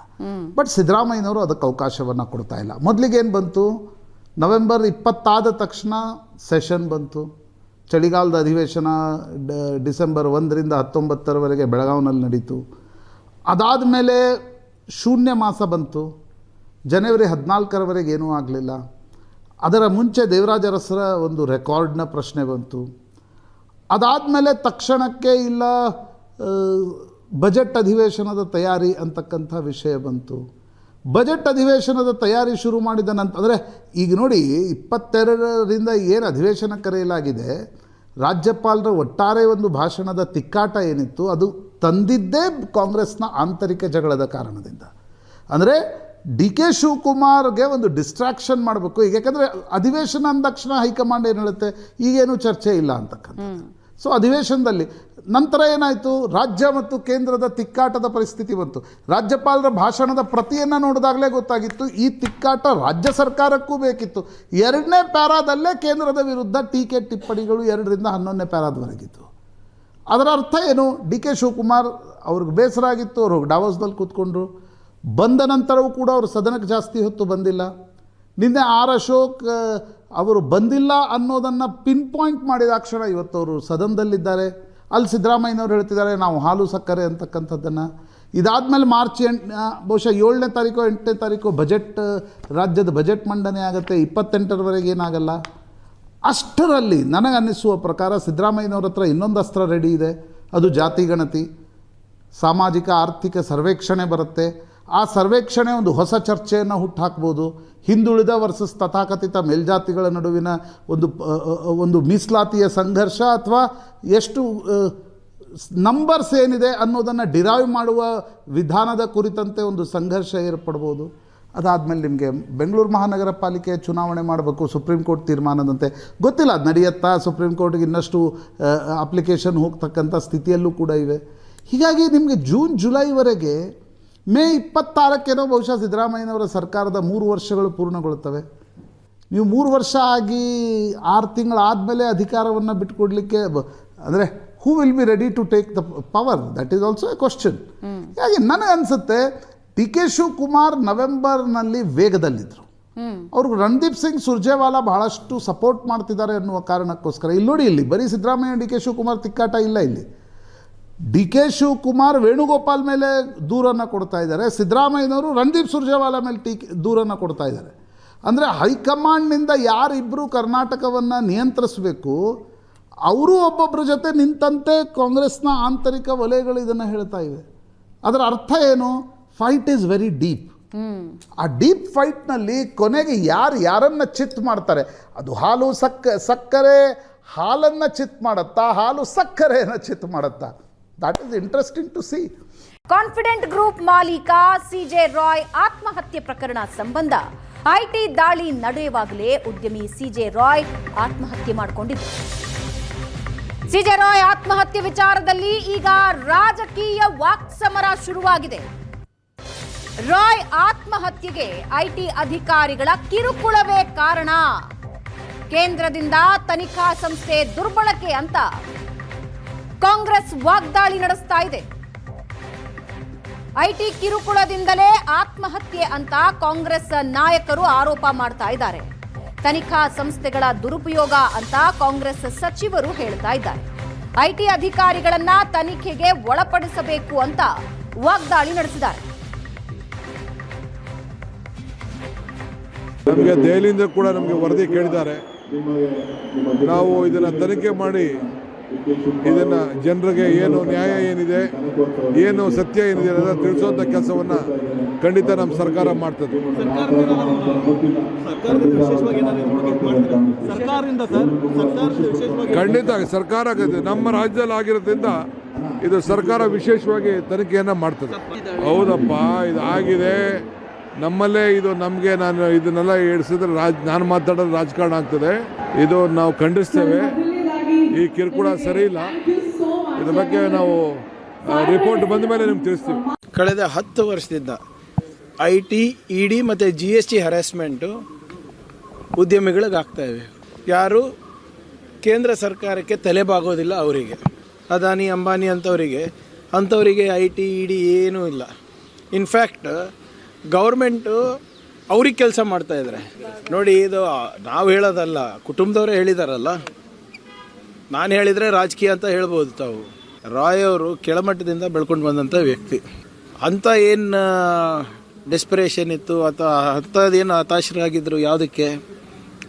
ಬಟ್ ಸಿದ್ದರಾಮಯ್ಯನವರು ಅದಕ್ಕೆ ಅವಕಾಶವನ್ನು ಕೊಡ್ತಾ ಇಲ್ಲ. ಮೊದಲಿಗೇನು ಬಂತು, ನವೆಂಬರ್ 20 ಆದ ತಕ್ಷಣ ಸೆಷನ್ ಬಂತು. ಚಳಿಗಾಲದ ಅಧಿವೇಶನ ಡಿಸೆಂಬರ್ 1ರಿಂದ 19ರವರೆಗೆ ಬೆಳಗಾವಿನಲ್ಲಿ ನಡೀತು. ಅದಾದಮೇಲೆ ಶೂನ್ಯ ಮಾಸ ಬಂತು. ಜನವರಿ 14ರವರೆಗೆ ಏನೂ ಆಗಲಿಲ್ಲ. ಅದರ ಮುಂಚೆ ದೇವರಾಜ ಅರಸರ ಒಂದು ರೆಕಾರ್ಡ್ನ ಪ್ರಶ್ನೆ ಬಂತು. ಅದಾದಮೇಲೆ ತಕ್ಷಣಕ್ಕೆ ಇಲ್ಲ ಬಜೆಟ್ ಅಧಿವೇಶನದ ತಯಾರಿ ಅಂತಕ್ಕಂಥ ವಿಷಯ ಬಂತು. ಬಜೆಟ್ ಅಧಿವೇಶನದ ತಯಾರಿ ಶುರು ಮಾಡಿದ ನಂತರ ಅಂದರೆ ಈಗ ನೋಡಿ 22ರಿಂದ ಏನು ಅಧಿವೇಶನ ಕರೆಯಲಾಗಿದೆ, ರಾಜ್ಯಪಾಲರ ಒಟ್ಟಾರೆ ಒಂದು ಭಾಷಣದ ತಿಕ್ಕಾಟ ಏನಿತ್ತು ಅದು ತಂದಿದ್ದೇ ಕಾಂಗ್ರೆಸ್ನ ಆಂತರಿಕ ಜಗಳದ ಕಾರಣದಿಂದ. ಅಂದರೆ ಡಿ ಕೆ ಶಿವಕುಮಾರ್ಗೆ ಒಂದು ಡಿಸ್ಟ್ರಾಕ್ಷನ್ ಮಾಡಬೇಕು ಈಗ, ಯಾಕಂದರೆ ಅಧಿವೇಶನ ಅಂದ ತಕ್ಷಣ ಹೈಕಮಾಂಡ್ ಏನು ಹೇಳುತ್ತೆ ಈಗೇನು ಚರ್ಚೆ ಇಲ್ಲ ಅಂತಕ್ಕಂಥದ್ದು. ಸೊ ಅಧಿವೇಶನದಲ್ಲಿ ನಂತರ ಏನಾಯಿತು, ರಾಜ್ಯ ಮತ್ತು ಕೇಂದ್ರದ ತಿಕ್ಕಾಟದ ಪರಿಸ್ಥಿತಿ ಬಂತು. ರಾಜ್ಯಪಾಲರ ಭಾಷಣದ ಪ್ರತಿಯನ್ನು ನೋಡಿದಾಗಲೇ ಗೊತ್ತಾಗಿತ್ತು ಈ ತಿಕ್ಕಾಟ ರಾಜ್ಯ ಸರ್ಕಾರಕ್ಕೂ ಬೇಕಿತ್ತು. 2ನೇ ಪ್ಯಾರಾದಲ್ಲೇ ಕೇಂದ್ರದ ವಿರುದ್ಧ ಟೀಕೆ ಟಿಪ್ಪಣಿಗಳು 2ರಿಂದ 11ನೇ ಪ್ಯಾರಾದವರೆಗಿತ್ತು. ಅದರ ಅರ್ಥ ಏನು, ಡಿ ಕೆ ಶಿವಕುಮಾರ್ ಅವ್ರಿಗೆ ಬೇಸರ ಆಗಿತ್ತು, ಅವರು ಡಾವೋಸ್ದಲ್ಲಿ ಕೂತ್ಕೊಂಡ್ರು. ಬಂದ ನಂತರವೂ ಕೂಡ ಅವರು ಸದನಕ್ಕೆ ಜಾಸ್ತಿ ಹೊತ್ತು ಬಂದಿಲ್ಲ. ನಿನ್ನೆ ಆರ್ ಅಶೋಕ್ ಅವರು ಬಂದಿಲ್ಲ ಅನ್ನೋದನ್ನು ಪಿನ್ ಪಾಯಿಂಟ್ ಮಾಡಿದ ಕ್ಷಣ ಇವತ್ತು ಅವರು ಸದನದಲ್ಲಿದ್ದಾರೆ. ಅಲ್ಲಿ ಸಿದ್ದರಾಮಯ್ಯನವರು ಹೇಳ್ತಿದ್ದಾರೆ ನಾವು ಹಾಲು ಸಕ್ಕರೆ ಅಂತಕ್ಕಂಥದ್ದನ್ನು. ಇದಾದಮೇಲೆ ಮಾರ್ಚ್ 8 ಬಹುಶಃ 7ನೇ ತಾರೀಕು 8ನೇ ತಾರೀಕು ಬಜೆಟ್ ರಾಜ್ಯದ ಬಜೆಟ್ ಮಂಡನೆ ಆಗುತ್ತೆ, 28ರವರೆಗೆ ಏನಾಗಲ್ಲ. ಅಷ್ಟರಲ್ಲಿ ನನಗನ್ನಿಸುವ ಪ್ರಕಾರ ಸಿದ್ದರಾಮಯ್ಯನವ್ರ ಹತ್ರ ಇನ್ನೊಂದು ಅಸ್ತ್ರ ರೆಡಿ ಇದೆ, ಅದು ಜಾತಿ ಗಣತಿ. ಸಾಮಾಜಿಕ ಆರ್ಥಿಕ ಸರ್ವೇಕ್ಷಣೆ ಬರುತ್ತೆ, ಆ ಸರ್ವೇಕ್ಷಣೆ ಒಂದು ಹೊಸ ಚರ್ಚೆಯನ್ನು ಹುಟ್ಟುಹಾಕ್ಬೋದು. ಹಿಂದುಳಿದ ವರ್ಸಸ್ ತಥಾಕಥಿತ ಮೇಲ್ಜಾತಿಗಳ ನಡುವಿನ ಒಂದು ಮೀಸಲಾತಿಯ ಸಂಘರ್ಷ ಅಥವಾ ಎಷ್ಟು ನಂಬರ್ಸ್ ಏನಿದೆ ಅನ್ನೋದನ್ನು ಡಿರೈವ್ ಮಾಡುವ ವಿಧಾನದ ಕುರಿತಂತೆ ಒಂದು ಸಂಘರ್ಷ ಏರ್ಪಡ್ಬೋದು. ಅದಾದಮೇಲೆ ನಿಮಗೆ ಬೆಂಗಳೂರು ಮಹಾನಗರ ಪಾಲಿಕೆ ಚುನಾವಣೆ ಮಾಡಬೇಕು, ಸುಪ್ರೀಂ ಕೋರ್ಟ್ ತೀರ್ಮಾನದಂತೆ. ಗೊತ್ತಿಲ್ಲ ಅದು ನಡೆಯುತ್ತಾ, ಸುಪ್ರೀಂ ಕೋರ್ಟ್ಗೆ ಇನ್ನಷ್ಟು ಅಪ್ಲಿಕೇಶನ್ ಹೋಗ್ತಕ್ಕಂಥ ಸ್ಥಿತಿಯಲ್ಲೂ ಕೂಡ ಇವೆ. ಹೀಗಾಗಿ ನಿಮಗೆ ಜೂನ್ ಜುಲೈವರೆಗೆ ಮೇ 26ಕ್ಕೇನೋ ಬಹುಶಃ ಸಿದ್ದರಾಮಯ್ಯನವರ ಸರ್ಕಾರದ 3 ವರ್ಷಗಳು ಪೂರ್ಣಗೊಳ್ಳುತ್ತವೆ. ನೀವು 3 ವರ್ಷ ಆಗಿ 6 ತಿಂಗಳಾದಮೇಲೆ ಅಧಿಕಾರವನ್ನು ಬಿಟ್ಟುಕೊಡ್ಲಿಕ್ಕೆ ಅಂದರೆ who will be ready to take the power, that is also a question. ಹೀಗಾಗಿ ನನಗನ್ಸುತ್ತೆ ಡಿ ಕೆ ಶಿವಕುಮಾರ್ ನವೆಂಬರ್ನಲ್ಲಿ ವೇಗದಲ್ಲಿದ್ದರು. ಅವ್ರಿಗೆ ರಣದೀಪ್ ಸಿಂಗ್ ಸುರ್ಜೇವಾಲಾ ಬಹಳಷ್ಟು ಸಪೋರ್ಟ್ ಮಾಡ್ತಿದ್ದಾರೆ ಅನ್ನುವ ಕಾರಣಕ್ಕೋಸ್ಕರ ಇಲ್ಲಿ ನೋಡಿ, ಇಲ್ಲಿ ಬರೀ ಸಿದ್ದರಾಮಯ್ಯ ಡಿ ಕೆ ಶಿವಕುಮಾರ್ ತಿಕ್ಕಾಟ ಇಲ್ಲ. ಇಲ್ಲಿ ಡಿ ಕೆ ಶಿವಕುಮಾರ್ ವೇಣುಗೋಪಾಲ್ ಮೇಲೆ ದೂರನ್ನು ಕೊಡ್ತಾ ಇದ್ದಾರೆ, ಸಿದ್ದರಾಮಯ್ಯನವರು ರಣದೀಪ್ ಸುರ್ಜೇವಾಲಾ ಮೇಲೆ ದೂರನ್ನು ಕೊಡ್ತಾ ಇದ್ದಾರೆ. ಅಂದರೆ ಹೈಕಮಾಂಡ್ನಿಂದ ಯಾರಿಬ್ಬರು ಕರ್ನಾಟಕವನ್ನು ನಿಯಂತ್ರಿಸಬೇಕು ಅವರು ಒಬ್ಬೊಬ್ಬರ ಜೊತೆ ನಿಂತಂತೆ ಕಾಂಗ್ರೆಸ್ನ ಆಂತರಿಕ ವಲಯಗಳು ಇದನ್ನು ಹೇಳ್ತಾ ಇವೆ. ಅದರ ಅರ್ಥ ಏನು, ಫೈಟ್ ಈಸ್ ವೆರಿ ಡೀಪ್. ಆ ಡೀಪ್ ಫೈಟ್ನಲ್ಲಿ ಕೊನೆಗೆ ಯಾರನ್ನು ಚಿತ್ ಮಾಡ್ತಾರೆ, ಅದು ಹಾಲು ಸಕ್ಕರೆ ಹಾಲನ್ನು ಚಿತ್ ಮಾಡುತ್ತಾ, ಹಾಲು ಸಕ್ಕರೆಯನ್ನು ಚಿತ್ ಮಾಡುತ್ತಾ, that is interesting to see. Confident group ಮಾಲೀಕ ಸಿಜೆ ರಾಯ್ ಆತ್ಮಹತ್ಯೆ ಪ್ರಕರಣ ಸಂಬಂಧ ಐಟಿ ದಾಳಿ ನಡೆಯುವಾಗಲೇ ಉದ್ಯಮಿ ಸಿಜೆ ರಾಯ್ ಆತ್ಮಹತ್ಯೆ ಮಾಡಿಕೊಂಡಿದ್ದರು. ಸಿಜೆ ರಾಯ್ ಆತ್ಮಹತ್ಯೆ ವಿಚಾರದಲ್ಲಿ ಈಗ ರಾಜಕೀಯ ವಾಕ್ಸಮರ ಶುರುವಾಗಿದೆ. ರಾಯ್ ಆತ್ಮಹತ್ಯೆಗೆ ಐಟಿ ಅಧಿಕಾರಿಗಳ ಕಿರುಕುಳವೇ ಕಾರಣ, ಕೇಂದ್ರದಿಂದ ತನಿಖಾ ಸಂಸ್ಥೆ ದುರ್ಬಳಕೆ ಅಂತ ಕಾಂಗ್ರೆಸ್ ವಾಗ್ದಾಳಿ ನಡೆಸ್ತಾ ಇದೆ. ಐಟಿ ಕಿರುಕುಳದಿಂದಲೇ ಆತ್ಮಹತ್ಯೆ ಅಂತ ಕಾಂಗ್ರೆಸ್ ನಾಯಕರು ಆರೋಪ ಮಾಡ್ತಾ ಇದ್ದಾರೆ. ತನಿಖಾ ಸಂಸ್ಥೆಗಳ ದುರುಪಯೋಗ ಅಂತ ಕಾಂಗ್ರೆಸ್ ಸಚಿವರು ಹೇಳ್ತಾ ಇದ್ದಾರೆ. ಐಟಿ ಅಧಿಕಾರಿಗಳನ್ನ ತನಿಖೆಗೆ ಒಳಪಡಿಸಬೇಕು ಅಂತ ವಾಗ್ದಾಳಿ ನಡೆಸಿದ್ದಾರೆ. ನಮಗೆ ದೆಹಲಿಯಿಂದ ಕೂಡ ನಮಗೆ ವರದಿ ಕೇಳಿದ್ದಾರೆ. ನಾವು ಇದನ್ನು ತನಿಖೆ ಮಾಡಿ ಇದನ್ನು ಜನರಿಗೆ ಏನು ನ್ಯಾಯ ಏನಿದೆ, ಏನು ಸತ್ಯ ಏನಿದೆ ಅನ್ನೋದನ್ನು ತಿಳಿಸುವಂಥ ಕೆಲಸವನ್ನು ಖಂಡಿತ ನಮ್ಮ ಸರ್ಕಾರ ಮಾಡ್ತದೆ. ಖಂಡಿತ ಸರ್ಕಾರ ನಮ್ಮ ರಾಜ್ಯದಲ್ಲಿ ಆಗಿರೋದ್ರಿಂದ ಇದು ಸರ್ಕಾರ ವಿಶೇಷವಾಗಿ ತನಿಖೆಯನ್ನು ಮಾಡ್ತದೆ. ಹೌದಪ್ಪ, ಇದು ಆಗಿದೆ ನಮ್ಮಲ್ಲೇ. ಇದು ನಮಗೆ ನಾನು ಇದನ್ನೆಲ್ಲ ಹೇಳಿಸಿದ್ರೆ ನಾನು ಮಾತಾಡೋದು ರಾಜಕಾರಣ ಆಗ್ತದೆ. ಇದು ನಾವು ಖಂಡಿಸ್ತೇವೆ. ಈ ಕಿರುಕುಳ ಸರಿ ಇಲ್ಲ. ಇದ್ರ ಬಗ್ಗೆ ನಾವು ರಿಪೋರ್ಟ್ ಬಂದ ಮೇಲೆ ನಿಮ್ಗೆ ತಿಳಿಸ್ತೀವಿ. ಕಳೆದ 10 ವರ್ಷದಿಂದ ಐಟಿ, ಇಡಿ ಮತ್ತು GST ಹರಾಸ್ಮೆಂಟು ಉದ್ಯಮಿಗಳಿಗೆ ಆಗ್ತಾ ಇವೆ. ಯಾರು ಕೇಂದ್ರ ಸರ್ಕಾರಕ್ಕೆ ತಲೆಬಾಗೋದಿಲ್ಲ. ಅವರಿಗೆ ಅದಾನಿ ಅಂಬಾನಿ ಅಂಥವರಿಗೆ ಐಟಿ, ಇಡಿ ಏನೂ ಇಲ್ಲ. ಇನ್ಫ್ಯಾಕ್ಟ್ ಗೌರ್ಮೆಂಟು ಅವ್ರಿಗೆ ಕೆಲಸ ಮಾಡ್ತಾ ಇದ್ದಾರೆ ನೋಡಿ. ಇದು ನಾವು ಹೇಳೋದಲ್ಲ, ಕುಟುಂಬದವರೇ ಹೇಳಿದಾರಲ್ಲ. ನಾನು ಹೇಳಿದರೆ ರಾಜಕೀಯ ಅಂತ ಹೇಳ್ಬೋದು ತಾವು. ರಾಯ್ ಅವರು ಕೆಳಮಟ್ಟದಿಂದ ಬೆಳ್ಕೊಂಡು ಬಂದಂಥ ವ್ಯಕ್ತಿ. ಅಂಥ ಏನು ಡೆಸ್ಪರೇಷನ್ ಇತ್ತು ಅಥವಾ ಅಂಥದ್ದೇನು ಹತಾಶರಾಗಿದ್ದರು ಯಾವುದಕ್ಕೆ?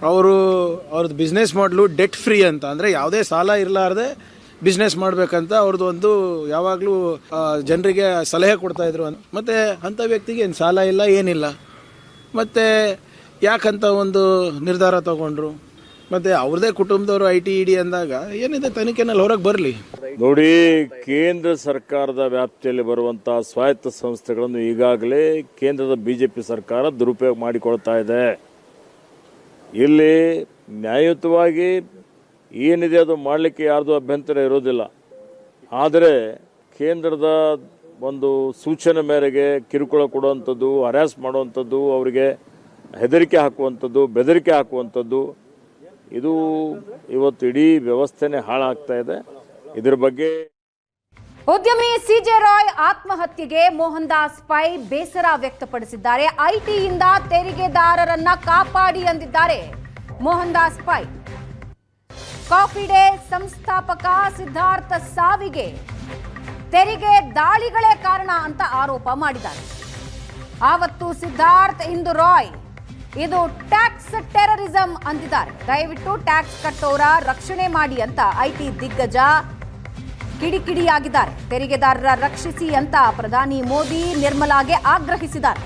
ಅವ್ರದ್ದು ಬಿಸ್ನೆಸ್ ಮಾಡಲು ಡೆಟ್ ಫ್ರೀ ಅಂತ, ಅಂದರೆ ಯಾವುದೇ ಸಾಲ ಇರಲಾರ್ದೆ ಬಿಸ್ನೆಸ್ ಮಾಡಬೇಕಂತ ಅವ್ರದ್ದು ಒಂದು ಯಾವಾಗಲೂ ಜನರಿಗೆ ಸಲಹೆ ಕೊಡ್ತಾ ಇದ್ರು. ಮತ್ತು ಅಂಥ ವ್ಯಕ್ತಿಗೆ ಏನು ಸಾಲ ಇಲ್ಲ, ಏನಿಲ್ಲ. ಮತ್ತು ಯಾಕಂತ ಒಂದು ನಿರ್ಧಾರ ತಗೊಂಡ್ರು. ಮತ್ತು ಅವ್ರದೇ ಕುಟುಂಬದವರು IT ಅಂದಾಗ ಏನಿದೆ ತನಿಖೆನಲ್ಲಿ ಹೊರಗೆ ಬರಲಿ. ನೋಡಿ, ಕೇಂದ್ರ ಸರ್ಕಾರದ ವ್ಯಾಪ್ತಿಯಲ್ಲಿ ಬರುವಂತಹ ಸ್ವಾಯತ್ತ ಸಂಸ್ಥೆಗಳನ್ನು ಈಗಾಗಲೇ ಕೇಂದ್ರದ BJP ಸರ್ಕಾರ ದುರುಪಯೋಗ ಮಾಡಿಕೊಳ್ತಾ ಇದೆ. ಇಲ್ಲಿ ನ್ಯಾಯಯುತವಾಗಿ ಏನಿದೆ ಅದು ಮಾಡಲಿಕ್ಕೆ ಯಾರ್ದು ಅಭ್ಯಂತರ ಇರೋದಿಲ್ಲ. ಆದರೆ ಕೇಂದ್ರದ ಒಂದು ಸೂಚನೆ ಮೇರೆಗೆ ಕಿರುಕುಳ ಕೊಡುವಂಥದ್ದು, ಹರಾಸ್ ಮಾಡುವಂಥದ್ದು, ಅವರಿಗೆ ಹೆದರಿಕೆ ಹಾಕುವಂಥದ್ದು, ಬೆದರಿಕೆ ಹಾಕುವಂಥದ್ದು, ಇದು ಇವತ್ತು ಇಡೀ ವ್ಯವಸ್ಥೆನೇ ಹಾಳಾಗ್ತಾ ಇದೆ. ಇದರ ಬಗ್ಗೆ ಉದ್ಯಮಿ CJ ರಾಯ್ ಆತ್ಮಹತ್ಯೆಗೆ ಮೋಹನ್ ದಾಸ್ ಪೈ ಬೇಸರ ವ್ಯಕ್ತಪಡಿಸಿದ್ದಾರೆ. ITಯಿಂದ ತೆರಿಗೆದಾರರನ್ನ ಕಾಪಾಡಿ ಅಂದಿದ್ದಾರೆ ಮೋಹನ್ ದಾಸ್ ಪೈ. ಕಾಫಿ ಡೇ ಸಂಸ್ಥಾಪಕ ಸಿದ್ಧಾರ್ಥ ಸಾವಿಗೆ ತೆರಿಗೆ ದಾಳಿಗಳೇ ಕಾರಣ ಅಂತ ಆರೋಪ ಮಾಡಿದ್ದಾರೆ. ಆವತ್ತು ಸಿದ್ಧಾರ್ಥ್, ಇಂದು ರಾಯ್, ಇದು ಟ್ಯಾಕ್ಸ್ ಟೆರರಿಸಂ ಅಂದಿದ್ದಾರೆ. ದಯವಿಟ್ಟು ಟ್ಯಾಕ್ಸ್ ಕಟ್ಟೋರ ರಕ್ಷಣೆ ಮಾಡಿ ಅಂತ IT ದಿಗ್ಗಜ ಕಿಡಿಕಿಡಿಯಾಗಿದ್ದಾರೆ. ತೆರಿಗೆದಾರರ ರಕ್ಷಿಸಿ ಅಂತ ಪ್ರಧಾನಿ ಮೋದಿ ನಿರ್ಮಲಾಗೆ ಆಗ್ರಹಿಸಿದ್ದಾರೆ.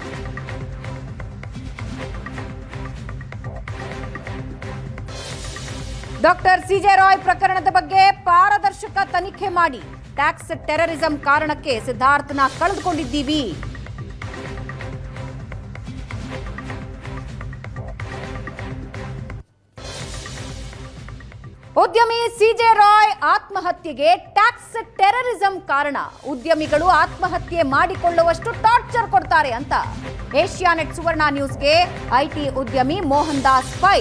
ಡಾಕ್ಟರ್ CJ ರಾಯ್ ಪ್ರಕರಣದ ಬಗ್ಗೆ ಪಾರದರ್ಶಕ ತನಿಖೆ ಮಾಡಿ. ಟ್ಯಾಕ್ಸ್ ಟೆರರಿಸಂ ಕಾರಣಕ್ಕೆ ಸಿದ್ಧಾರ್ಥನ ಕಳೆದುಕೊಂಡಿದ್ದೀವಿ. ಉದ್ಯಮಿ CJ ರಾಯ್ ಆತ್ಮಹತ್ಯೆಗೆ ಟ್ಯಾಕ್ಸ್ ಟೆರರಿಸಂ ಕಾರಣ. ಉದ್ಯಮಿಗಳು ಆತ್ಮಹತ್ಯೆ ಮಾಡಿಕೊಳ್ಳುವಷ್ಟು ಟಾರ್ಚರ್ ಕೊಡ್ತಾರೆ ಅಂತ ಏಷ್ಯಾನೆಟ್ ಸುವರ್ಣ ನ್ಯೂಸ್ಗೆ IT ಉದ್ಯಮಿ ಮೋಹನ್ ದಾಸ್ ಪೈ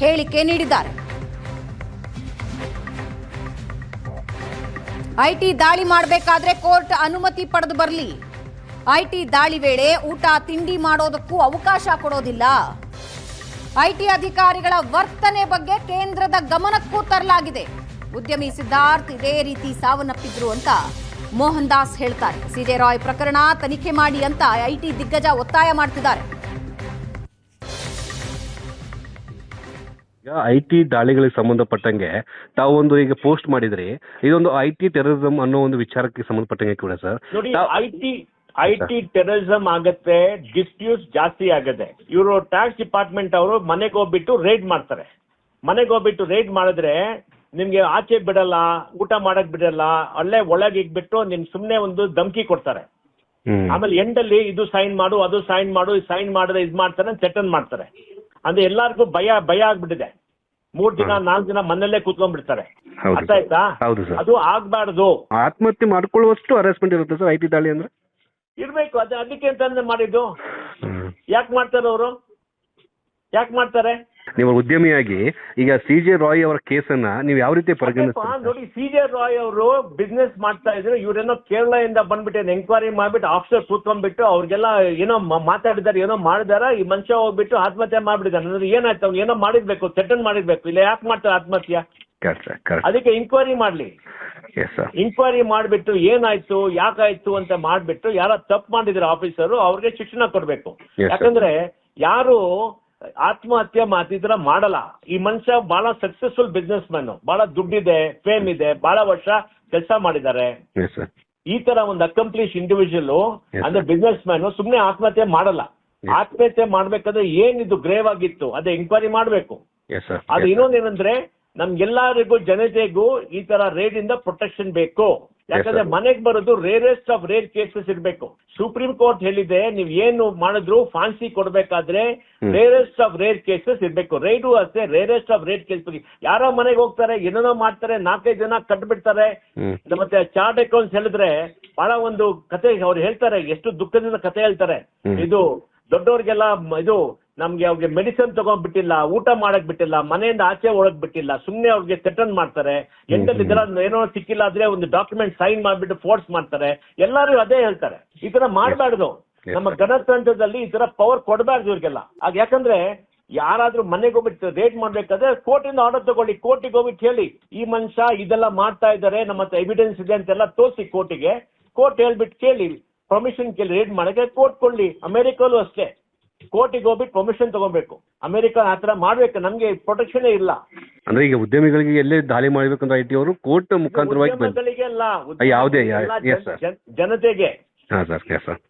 ಹೇಳಿಕೆ ನೀಡಿದ್ದಾರೆ. IT ದಾಳಿ ಮಾಡಬೇಕಾದ್ರೆ ಕೋರ್ಟ್ ಅನುಮತಿ ಪಡೆದು ಬರಲಿ. IT ದಾಳಿ ವೇಳೆ ಊಟ ತಿಂಡಿ ಮಾಡೋದಕ್ಕೂ ಅವಕಾಶ ಕೊಡೋದಿಲ್ಲ. IT ಅಧಿಕಾರಿಗಳ ವರ್ತನೆ ಬಗ್ಗೆ ಕೇಂದ್ರದ ಗಮನಕ್ಕೂ ತರಲಾಗಿದೆ. ಉದ್ಯಮಿ ಸಿದ್ಧಾರ್ಥ್ ಇದೇ ರೀತಿ ಸಾವನ್ನಪ್ಪಿದ್ರು ಅಂತ ಮೋಹನ್ ದಾಸ್ ಹೇಳ್ತಾರೆ. CJ ರಾಯ್ ಪ್ರಕರಣ ತನಿಖೆ ಮಾಡಿ ಅಂತ IT ದಿಗ್ಗಜ ಒತ್ತಾಯ ಮಾಡ್ತಿದ್ದಾರೆ. IT ದಾಳಿಗಳಿಗೆ ಸಂಬಂಧಪಟ್ಟಂಗೆ ತಾವು ಒಂದು ಈಗ ಪೋಸ್ಟ್ ಮಾಡಿದ್ರಿ, ಇದೊಂದು IT ಟೆರರಿಸಂ ಅನ್ನೋ ಒಂದು ವಿಚಾರಕ್ಕೆ ಸಂಬಂಧಪಟ್ಟಂಗೆ ಕೂಡ ಸರ್. ನೋಡಿ, IT ಟೆರರಿಸಂ ಆಗತ್ತೆ, ಡಿಸ್ಪ್ಯೂಟ್ಸ್ ಜಾಸ್ತಿ ಆಗತ್ತೆ. ಇವರು ಟ್ಯಾಕ್ಸ್ ಡಿಪಾರ್ಟ್ಮೆಂಟ್ ಅವರು ಮನೆಗೆ ಹೋಗ್ಬಿಟ್ಟು ರೇಡ್ ಮಾಡ್ತಾರೆ. ಮನೆಗೆ ಹೋಗ್ಬಿಟ್ಟು ರೇಡ್ ಮಾಡಿದ್ರೆ ನಿಮ್ಗೆ ಆಚೆ ಬಿಡಲ್ಲ, ಊಟ ಮಾಡಕ್ ಬಿಡಲ್ಲ, ಅಲ್ಲೇ ಒಳಗೆ ಇಟ್ಬಿಟ್ಟು ನಿಮ್ ಸುಮ್ನೆ ಒಂದು ಧಮಕಿ ಕೊಡ್ತಾರೆ. ಆಮೇಲೆ ಎಂಡಲ್ಲಿ ಇದು ಸೈನ್ ಮಾಡು, ಅದು ಸೈನ್ ಮಾಡು, ಸೈನ್ ಮಾಡಿದ್ರೆ ಇದು ಮಾಡ್ತಾರೆ, ಸೆಟಲ್ ಮಾಡ್ತಾರೆ. ಅಂದ್ರೆ ಎಲ್ಲರಿಗೂ ಭಯ ಆಗ್ಬಿಟ್ಟಿದೆ. 3 ದಿನ 4 ದಿನ ಮನೆಯಲ್ಲೇ ಕೂತ್ಕೊಂಡ್ಬಿಡ್ತಾರೆ. ಅರ್ಥ ಆಯ್ತಾ? ಅದು ಆಗ್ಬಾರ್ದು. ಆತ್ಮಹತ್ಯೆ ಮಾಡ್ಕೊಳ್ಳುವಷ್ಟು ಹರಾಸ್ಮೆಂಟ್ ಇರುತ್ತೆ ಸರ್ IT ದಾಳಿ ಅಂದ್ರೆ. ಇರ್ಬೇಕು. ಅದಕ್ಕೆ ಅಂತಂದ್ರೆ ಮಾಡಿದ್ದು. ಯಾಕೆ ಮಾಡ್ತಾರೆ ಅವರು? ಯಾಕೆ ಮಾಡ್ತಾರೆ? ನೀವು ಉದ್ಯಮಿಯಾಗಿ ಈಗ CJ ರಾಯ್ ಅವರ ಕೇಸನ್ನ ನೀವು ಯಾವ ರೀತಿ ಪರಿಗಣಿಸ್ತೀರಾ? ನೋಡಿ, CJ ರಾಯ್ ಅವರು ಬಿಸ್ನೆಸ್ ಮಾಡ್ತಾ ಇದ್ರು. ಇವರೇನೋ ಕೇರಳದಿಂದ ಬಂದ್ಬಿಟ್ಟು ಎಂಕ್ವೈರಿ ಮಾಡ್ಬಿಟ್ಟು ಆಫೀಸರ್ ಕೂತ್ಕೊಂಡ್ಬಿಟ್ಟು ಅವ್ರಿಗೆಲ್ಲ ಏನೋ ಮಾತಾಡಿದಾರೆ, ಏನೋ ಮಾಡಿದಾರ. ಈ ಮನುಷ್ಯ ಹೋಗ್ಬಿಟ್ಟು ಆತ್ಮಹತ್ಯೆ ಮಾಡ್ಬಿಟ್ಟಿದ್ದಾನೆ. ಅಂದ್ರೆ ಏನಾಯ್ತು? ಅವ್ನು ಏನೋ ಮಾಡಿರ್ಬೇಕು, ಸೆಟಲ್ ಮಾಡಿರ್ಬೇಕು. ಇಲ್ಲ ಯಾಕೆ ಮಾಡ್ತಾರೆ ಆತ್ಮಹತ್ಯೆ? ಅದಕ್ಕೆ ಎಂಕ್ವೈರಿ ಮಾಡ್ಲಿ. ಎಂಕ್ವೈರಿ ಮಾಡ್ಬಿಟ್ಟು ಏನಾಯ್ತು, ಯಾಕಾಯ್ತು ಅಂತ ಮಾಡ್ಬಿಟ್ಟು ಯಾರ ತಪ್ಪು ಮಾಡಿದ್ರೆ ಆಫೀಸರು ಅವ್ರಿಗೆ ಶಿಕ್ಷಣ ಕೊಡ್ಬೇಕು. ಯಾಕಂದ್ರೆ ಯಾರು ಆತ್ಮಹತ್ಯೆ ಮಾತಿದ್ರ ಮಾಡಲ್ಲ. ಈ ಮನುಷ್ಯ ಬಹಳ ಸಕ್ಸಸ್ಫುಲ್ ಬಿಸ್ನೆಸ್ ಮ್ಯಾನ್, ಬಹಳ ದುಡ್ಡಿದೆ, ಫೇಮ್ ಇದೆ, ಬಹಳ ವರ್ಷ ಕೆಲಸ ಮಾಡಿದ್ದಾರೆ. ಈ ತರ ಒಂದು ಅಕಂಪ್ಲಿಷ್ ಇಂಡಿವಿಜುವಲ್ ಅಂದ್ರೆ ಬಿಸ್ನೆಸ್ ಮ್ಯಾನ್ ಸುಮ್ನೆ ಆತ್ಮಹತ್ಯೆ ಮಾಡಲ್ಲ. ಆತ್ಮಹತ್ಯೆ ಮಾಡ್ಬೇಕಾದ್ರೆ ಏನಿದು ಗ್ರೇವ್ ಆಗಿತ್ತು ಅದೇ ಎಂಕ್ವೈರಿ ಮಾಡ್ಬೇಕು. ಅದು ಇನ್ನೊಂದೇನಂದ್ರೆ ನಮ್ಗೆಲ್ಲರಿಗೂ ಜನತೆಗೂ ಈ ತರ ರೇಡ್ ಇಂದ ಪ್ರೊಟೆಕ್ಷನ್ ಬೇಕು. ಯಾಕಂದ್ರೆ ಮನೆಗೆ ಬರೋದು ರೇರೆಸ್ಟ್ ಆಫ್ ರೇರ್ ಕೇಸಸ್ ಇರ್ಬೇಕು. ಸುಪ್ರೀಂ ಕೋರ್ಟ್ ಹೇಳಿದೆ, ನೀವ್ ಏನು ಮಾಡಿದ್ರು ಫಾನ್ಸಿ ಕೊಡ್ಬೇಕಾದ್ರೆ ರೇರೆಸ್ಟ್ ಆಫ್ ರೇರ್ ಕೇಸಸ್ ಇರ್ಬೇಕು. ರೈಡು ಅಷ್ಟೇ, ರೇರೆಸ್ಟ್ ಆಫ್ ರೇರ್ ಕೇಸ್. ಯಾರೋ ಮನೆಗೆ ಹೋಗ್ತಾರೆ, ಏನೇನೋ ಮಾಡ್ತಾರೆ, 4-5 ಜನ ಕಟ್ಬಿಡ್ತಾರೆ. ಮತ್ತೆ ಚಾರ್ಟ್ ಅಕೌಂಟ್ಸ್ ಹೇಳಿದ್ರೆ ಬಹಳ ಒಂದು ಕತೆ ಅವ್ರು ಹೇಳ್ತಾರೆ, ಎಷ್ಟು ದುಃಖದಿಂದ ಕತೆ ಹೇಳ್ತಾರೆ. ಇದು ದೊಡ್ಡವ್ರಿಗೆಲ್ಲ ಇದು ನಮ್ಗೆ ಅವ್ರಿಗೆ ಮೆಡಿಸಿನ್ ತಗೊಂಡ್ಬಿಟ್ಟಿಲ್ಲ, ಊಟ ಮಾಡಕ್ ಬಿಟ್ಟಿಲ್ಲ, ಮನೆಯಿಂದ ಆಚೆ ಒಳಗ್ ಬಿಟ್ಟಿಲ್ಲ, ಸುಮ್ನೆ ಅವ್ರಿಗೆ ಥ್ರೆಟನ್ ಮಾಡ್ತಾರೆ. ಎಂತಲ್ಲಿ ಏನೋ ಸಿಕ್ಕಿಲ್ಲ ಆದ್ರೆ ಒಂದು ಡಾಕ್ಯುಮೆಂಟ್ ಸೈನ್ ಮಾಡ್ಬಿಟ್ಟು ಫೋರ್ಸ್ ಮಾಡ್ತಾರೆ. ಎಲ್ಲರೂ ಅದೇ ಹೇಳ್ತಾರೆ. ಈ ತರ ಮಾಡಬಾರ್ದು. ನಮ್ಮ ಗಣತಂತ್ರದಲ್ಲಿ ಈ ತರ ಪವರ್ ಕೊಡಬಾರ್ದು ಇವ್ರಿಗೆಲ್ಲ. ಯಾಕಂದ್ರೆ ಯಾರಾದ್ರೂ ಮನೆಗೆ ಹೋಗ್ಬಿಟ್ಟು ರೇಟ್ ಮಾಡ್ಬೇಕಾದ್ರೆ ಕೋರ್ಟಿಂದ ಆರ್ಡರ್ ತಗೊಳ್ಳಿ, ಕೋರ್ಟಿಗೆ ಹೋಗ್ಬಿಟ್ಟು ಹೇಳಿ ಈ ಮನುಷ್ಯ ಇದೆಲ್ಲ ಮಾಡ್ತಾ ಇದ್ದಾರೆ, ನಮ್ಮ ಹತ್ರ ಎವಿಡೆನ್ಸ್ ಇದೆ ಅಂತೆಲ್ಲ ತೋರಿಸಿ ಕೋರ್ಟಿಗೆ. ಕೋರ್ಟ್ ಹೇಳ್ಬಿಟ್ಟು ಕೇಳಿ, ಪರ್ಮಿಷನ್ ಕೇಳಿ ರೇಡ್ ಮಾಡಕ್ಕೆ ಕೋರ್ಟ್ ಕೊಡ್ಲಿ. ಅಮೆರಿಕಲ್ಲೂ ಅಷ್ಟೇ, ಕೋರ್ಟಿಗೆ ಹೋಗ್ಬಿಟ್ಟು ಪರ್ಮಿಷನ್ ತಗೋಬೇಕು. ಅಮೆರಿಕ ಆತರ ಮಾಡ್ಬೇಕು. ನಮ್ಗೆ ಪ್ರೊಟೆಕ್ಷನ್ ಇಲ್ಲ. ಅಂದ್ರೆ ಈಗ ಉದ್ಯಮಿಗಳಿಗೆ ಎಲ್ಲೇ ದಾಳಿ ಮಾಡಬೇಕಂದ್ರೆ IT ಅವರು ಕೋರ್ಟ್ ಮುಖಾಂತರವಾಗಿ ಉದ್ಯಮಗಳಿಗೆಲ್ಲ ಯಾವುದೇ ಜನತೆಗೆ. ಹಾಂ sir, yes sir,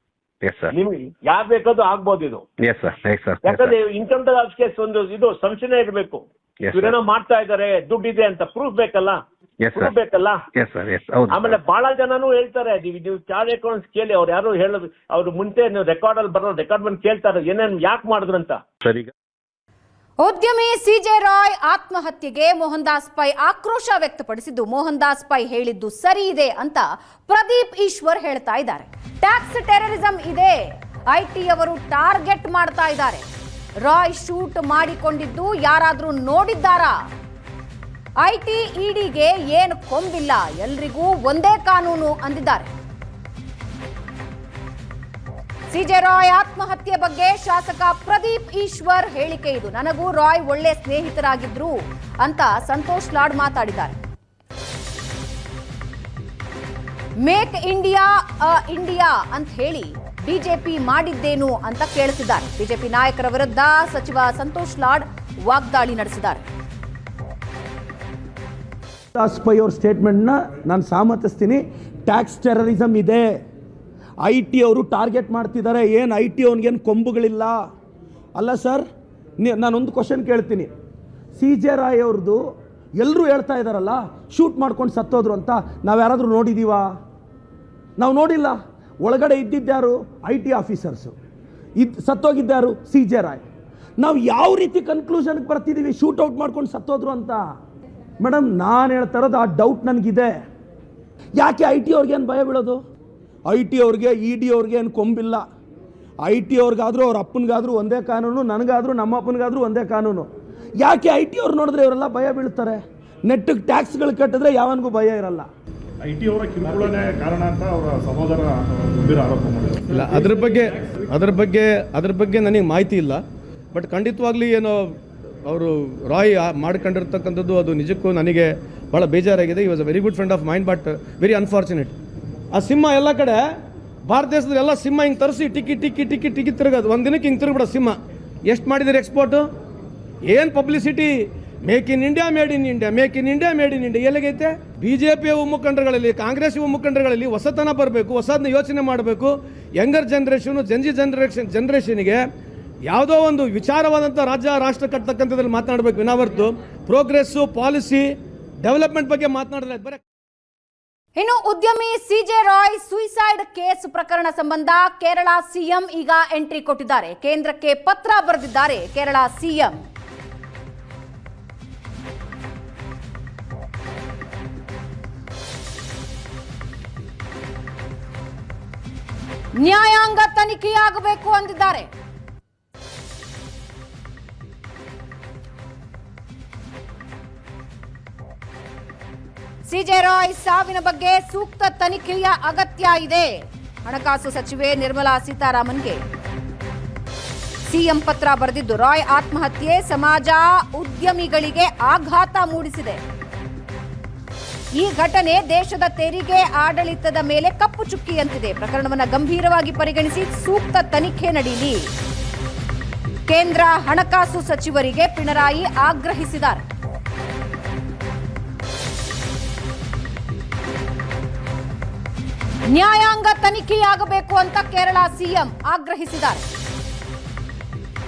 yes sir, ನಿಮ್ಗೆ ಯಾರು ಬೇಕಾದ್ರೂ ಆಗ್ಬೋದು ಇದು. ಎಸ್ ಸರ್, ಎಸ್ ಸರ್, ಯಾಕಂದ್ರೆ ಇನ್ಕಮ್ ಟ್ಯಾಕ್ಸ್ಗೆ ಒಂದು ಇದು ಸಂಶಯ ಇರಬೇಕು. ಇವ್ರೇನೋ ಮಾಡ್ತಾ ಇದಾರೆ, ದುಡ್ಡಿದೆ ಅಂತ ಪ್ರೂಫ್ ಬೇಕಲ್ಲ, ಪ್ರೂಫ್ ಬೇಕಲ್ಲ. ಎಸ್ ಸರ್, ಎಸ್, ಹೌದು. ಆಮೇಲೆ ಬಹಳ ಜನನು ಹೇಳ್ತಾರೆ, ನೀವು ಚಾರ್ಜ್ ಅಕೌಂಟ್ಸ್ ಕೇಳಿ, ಅವ್ರು ಯಾರು ಹೇಳೋದು, ಅವ್ರು ಮುಂಚೆ ನೀವು ರೆಕಾರ್ಡ್ ಅಲ್ಲಿ ಬರೋ ರೆಕಾರ್ಡ್ ಬಂದು ಕೇಳ್ತಾರೆ ಏನೇನು ಯಾಕೆ ಮಾಡಿದ್ರು ಅಂತ. ಸರ್, ಈಗ ಉದ್ಯಮಿ CJ ರಾಯ್ ಆತ್ಮಹತ್ಯೆಗೆ ಮೋಹನ್ ದಾಸ್ ಪೈ ಆಕ್ರೋಶ ವ್ಯಕ್ತಪಡಿಸಿದ್ದು, ಮೋಹನ್ ದಾಸ್ ಪೈ ಹೇಳಿದ್ದು ಸರಿ ಇದೆ ಅಂತ ಪ್ರದೀಪ್ ಈಶ್ವರ್ ಹೇಳ್ತಾ ಇದ್ದಾರೆ. ಟ್ಯಾಕ್ಸ್ ಟೆರರಿಸಂ ಇದೆ, IT ಅವರು ಟಾರ್ಗೆಟ್ ಮಾಡ್ತಾ ಇದ್ದಾರೆ. ರಾಯ್ ಶೂಟ್ ಮಾಡಿಕೊಂಡಿದ್ದು ಯಾರಾದ್ರೂ ನೋಡಿದ್ದಾರಾ? IT EDಗೆ ಏನು ಕೊಂಬಿಲ್ಲ, ಎಲ್ರಿಗೂ ಒಂದೇ ಕಾನೂನು ಅಂದಿದ್ದಾರೆ. CJ ರಾಯ್ ಆತ್ಮಹತ್ಯೆ ಬಗ್ಗೆ ಶಾಸಕ ಪ್ರದೀಪ್ ಈಶ್ವರ್ ಹೇಳಿಕೆ ಇದು. ನನಗೂ ರಾಯ್ ಒಳ್ಳೆ ಸ್ನೇಹಿತರಾಗಿದ್ರು ಅಂತ ಸಂತೋಷ್ ಲಾಡ್ ಮಾತಾಡಿದ್ದಾರೆ. ಮೇಕ್ ಇಂಡಿಯಾ ಇಂಡಿಯಾ ಅಂತ ಹೇಳಿ ಬಿಜೆಪಿ ಮಾಡಿದ್ದೇನು ಅಂತ ಕೇಳುತ್ತಿದ್ದಾರೆ. ಬಿಜೆಪಿ ನಾಯಕರ ವಿರುದ್ಧ ಸಚಿವ ಸಂತೋಷ್ ಲಾಡ್ ವಾಗ್ದಾಳಿ ನಡೆಸಿದ್ದಾರೆ. ದಾಸ್ ಪೈ ಅವ್ರ ಸ್ಟೇಟ್ಮೆಂಟ್ನ ನಾನು ಸಮರ್ಥಿಸ್ತೀನಿ. ಟ್ಯಾಕ್ಸ್ ಟೆರರಿಸಮ್ ಇದೆ, IT ಅವರು ಟಾರ್ಗೆಟ್ ಮಾಡ್ತಿದ್ದಾರೆ. ಏನು IT ಅವ್ನಿಗೇನು ಕೊಂಬುಗಳಿಲ್ಲ ಅಲ್ಲ ಸರ್. ನಾನೊಂದು ಕ್ವಶನ್ ಕೇಳ್ತೀನಿ. CJ ರಾಯ್ ಅವ್ರದ್ದು ಎಲ್ಲರೂ ಹೇಳ್ತಾ ಇದ್ದಾರಲ್ಲ ಶೂಟ್ ಮಾಡ್ಕೊಂಡು ಸತ್ತೋದ್ರು ಅಂತ, ನಾವು ಯಾರಾದರೂ ನೋಡಿದ್ದೀವಾ? ನಾವು ನೋಡಿಲ್ಲ. ಒಳಗಡೆ ಇದ್ದಿದ್ದಾರು IT ಆಫೀಸರ್ಸು, ಸತ್ತೋಗಿದ್ದಾರು CJ ರಾಯ್. ನಾವು ಯಾವ ರೀತಿ ಕನ್ಕ್ಲೂಷನ್ಗೆ ಬರ್ತಿದ್ದೀವಿ ಶೂಟೌಟ್ ಮಾಡ್ಕೊಂಡು ಸತ್ತೋದ್ರು ಅಂತ? ಮೇಡಮ್, ನಾನು ಹೇಳ್ತಾ ಇರೋದು ಆ ಡೌಟ್ ನನಗಿದೆ. ಯಾಕೆ IT ಅವ್ರಿಗೇನು ಭಯ ಬೀಳೋದು? IT ಅವ್ರಿಗೆ ED ಅವ್ರಿಗೆ ಏನು ಕೊಂಬಿಲ್ಲ. IT ಅವ್ರಿಗಾದರೂ ಅವ್ರ ಅಪ್ಪನಿಗಾದರೂ ಒಂದೇ ಕಾನೂನು, ನನಗಾದರೂ ನಮ್ಮ ಅಪ್ಪನಿಗಾದರೂ ಒಂದೇ ಕಾನೂನು. ಯಾಕೆ IT ಅವ್ರು ನೋಡಿದ್ರೆ ಇವರೆಲ್ಲ ಭಯ ಬೀಳ್ತಾರೆ? ನೆಟ್ಟಿಗೆ ಟ್ಯಾಕ್ಸ್ಗಳು ಕಟ್ಟಿದ್ರೆ ಯಾವನಿಗೂ ಭಯ ಇರಲ್ಲ. IT ಅವರ ಕಿರುಕುಳನೇ ಕಾರಣ ಅಂತ ಅವರ ಸಹೋದರ ಗಂಭೀರ ಆರೋಪ ಮಾಡಿದ್ದಾರೆ. ಇಲ್ಲ, ಅದ್ರ ಬಗ್ಗೆ ನನಗೆ ಮಾಹಿತಿ ಇಲ್ಲ. ಬಟ್ ಖಂಡಿತವಾಗ್ಲಿ ಏನೋ ಅವರು ರಾಯ್ ಮಾಡ್ಕೊಂಡಿರ್ತಕ್ಕಂಥದ್ದು ಅದು ನಿಜಕ್ಕೂ ನನಗೆ ಭಾಳ ಬೇಜಾರಾಗಿದೆ. ಈ was a very good friend of mind, but very unfortunate. ಆ ಸಿಂಹ ಎಲ್ಲ ಕಡೆ ಭಾರತ ದೇಶದಲ್ಲಿ ಎಲ್ಲ ಸಿಂಹ ಹಿಂಗೆ ತರಿಸಿ ಟಿಕ್ಕಿ ತಿರುಗೋದು. ಒಂದು ದಿನಕ್ಕೆ ಹಿಂಗೆ ತಿರುಗಿಬಿಡೋ ಸಿಂಹ. ಎಷ್ಟು ಮಾಡಿದಿರಿ ಎಕ್ಸ್ಪೋರ್ಟು? ಏನು publicity? Make in India, made in India, make in India, made in India. ಎಲ್ಲಿಗೈತೆ? BJP ಮುಖಂಡರಲ್ಲಿ, ಕಾಂಗ್ರೆಸ್ ಮುಖಂಡರಲ್ಲಿ ಹೊಸತನ ಬರಬೇಕು, ಹೊಸದನ್ನ ಯೋಚನೆ ಮಾಡಬೇಕು. ಯಂಗರ್ ಜನ್ರೇಷನು, ಜನ್ರೇಷನ್ಗೆ ಯಾವುದೋ ಒಂದು ವಿಚಾರವಾದಂಥ ರಾಷ್ಟ್ರ ಕಟ್ಟತಕ್ಕಂಥದ್ರಲ್ಲಿ ಮಾತನಾಡಬೇಕು ವಿನಾವರ್ತು ಪ್ರೋಗ್ರೆಸ್ಸು, ಪಾಲಿಸಿ, ಡೆವಲಪ್ಮೆಂಟ್ ಬಗ್ಗೆ ಮಾತನಾಡಿದ್ರೆ ಬರೀ. ಇನ್ನು ಉದ್ಯಮಿ CJ ರಾಯ್ ಸುಯಿಸೈಡ್ ಕೇಸ್ ಪ್ರಕರಣ ಸಂಬಂಧ ಕೇರಳ CM ಈಗ ಎಂಟ್ರಿ ಕೊಟ್ಟಿದ್ದಾರೆ. ಕೇಂದ್ರಕ್ಕೆ ಪತ್ರ ಬರೆದಿದ್ದಾರೆ ಕೇರಳ CM. ನ್ಯಾಯಾಂಗ ತನಿಖೆಯಾಗಬೇಕು ಅಂದಿದ್ದಾರೆ. CJ ರಾಯ್ ಸಾವಿನ ಬಗ್ಗೆ ಸೂಕ್ತ ತನಿಖೆಯ ಅಗತ್ಯ ಇದೆ. ಹಣಕಾಸು ಸಚಿವೆ ನಿರ್ಮಲಾ ಸೀತಾರಾಮನ್ಗೆ CM ಪತ್ರ ಬರೆದಿದ್ದು, ರಾಯ್ ಆತ್ಮಹತ್ಯೆ ಸಮಾಜ, ಉದ್ಯಮಿಗಳಿಗೆ ಆಘಾತ ಮೂಡಿಸಿದೆ. ಈ ಘಟನೆ ದೇಶದ ತೆರಿಗೆ ಆಡಳಿತದ ಮೇಲೆ ಕಪ್ಪು ಚುಕ್ಕಿಯಂತಿದೆ. ಪ್ರಕರಣವನ್ನು ಗಂಭೀರವಾಗಿ ಪರಿಗಣಿಸಿ ಸೂಕ್ತ ತನಿಖೆ ನಡೆಯಲಿ. ಕೇಂದ್ರ ಹಣಕಾಸು ಸಚಿವರಿಗೆ ಪಿಣರಾಯಿ ಆಗ್ರಹಿಸಿದ್ದಾರೆ. ನ್ಯಾಯಾಂಗ ತನಿಖೆಯಾಗಬೇಕು ಅಂತ ಕೇರಳ CM ಆಗ್ರಹಿಸಿದ್ದಾರೆ.